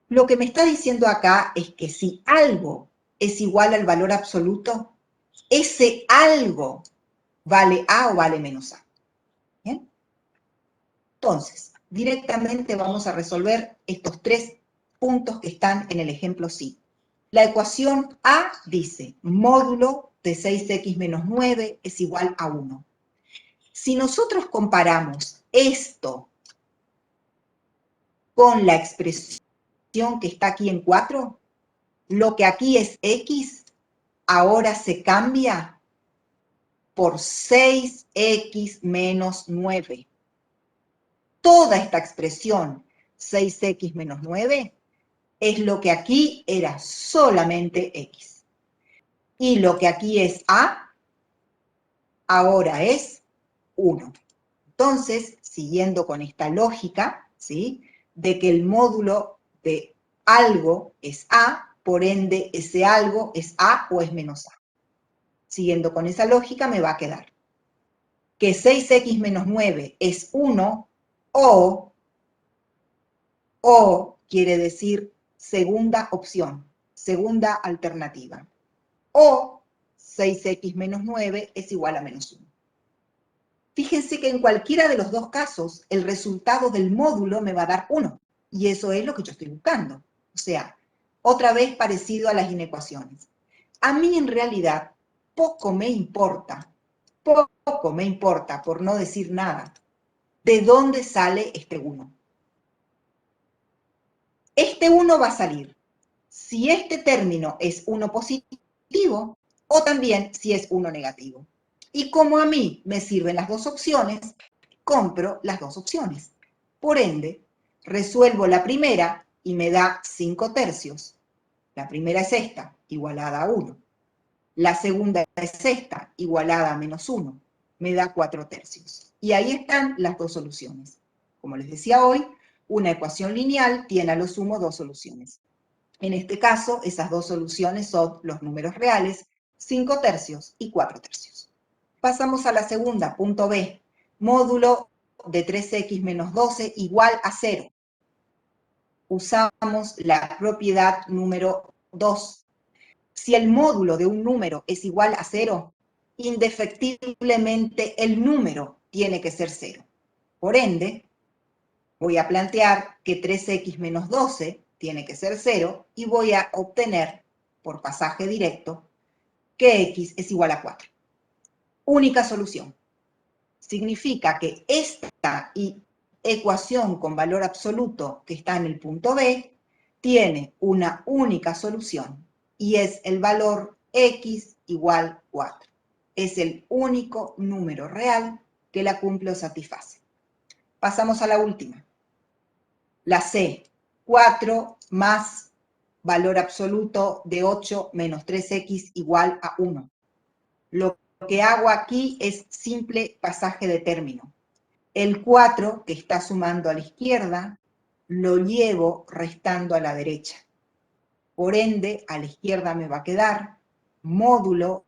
Lo que me está diciendo acá es que si algo es igual al valor absoluto, ese algo vale A o vale menos A. ¿Bien? Entonces, directamente vamos a resolver estos 3 puntos que están en el ejemplo sí. La ecuación A dice, módulo de 6x menos 9 es igual a 1. Si nosotros comparamos esto con la expresión que está aquí en 4, lo que aquí es x, ahora se cambia por 6x menos 9. Toda esta expresión, 6x menos 9, es lo que aquí era solamente x. Y lo que aquí es a, ahora es 1. Entonces, siguiendo con esta lógica, ¿sí?, de que el módulo de algo es a, por ende ese algo es a o es menos a. Siguiendo con esa lógica me va a quedar que 6x menos 9 es 1 o quiere decir segunda opción, segunda alternativa. O 6x menos 9 es igual a menos 1. Fíjense que en cualquiera de los dos casos, el resultado del módulo me va a dar 1. Y eso es lo que yo estoy buscando. O sea, otra vez parecido a las inecuaciones. A mí en realidad poco me importa, por no decir nada, de dónde sale este 1. Este 1 va a salir si este término es 1 positivo o también si es 1 negativo. Y como a mí me sirven las dos opciones, compro las dos opciones. Por ende, resuelvo la primera y me da 5/3. La primera es esta, igualada a 1. La segunda es esta, igualada a menos 1. Me da 4/3. Y ahí están las dos soluciones. Como les decía hoy, una ecuación lineal tiene a lo sumo dos soluciones. En este caso, esas dos soluciones son los números reales, 5/3 y 4/3. Pasamos a la segunda, punto B. Módulo de 3x menos 12 igual a 0. Usamos la propiedad número 2. Si el módulo de un número es igual a 0, indefectiblemente el número tiene que ser 0. Por ende, voy a plantear que 3x menos 12 tiene que ser 0 y voy a obtener, por pasaje directo, que x es igual a 4. Única solución. Significa que esta ecuación con valor absoluto que está en el punto B tiene una única solución y es el valor x igual 4. Es el único número real que la cumple o satisface. Pasamos a la última. La C, 4 más valor absoluto de 8 menos 3x igual a 1. Lo que hago aquí es simple pasaje de término. El 4 que está sumando a la izquierda lo llevo restando a la derecha. Por ende, a la izquierda me va a quedar módulo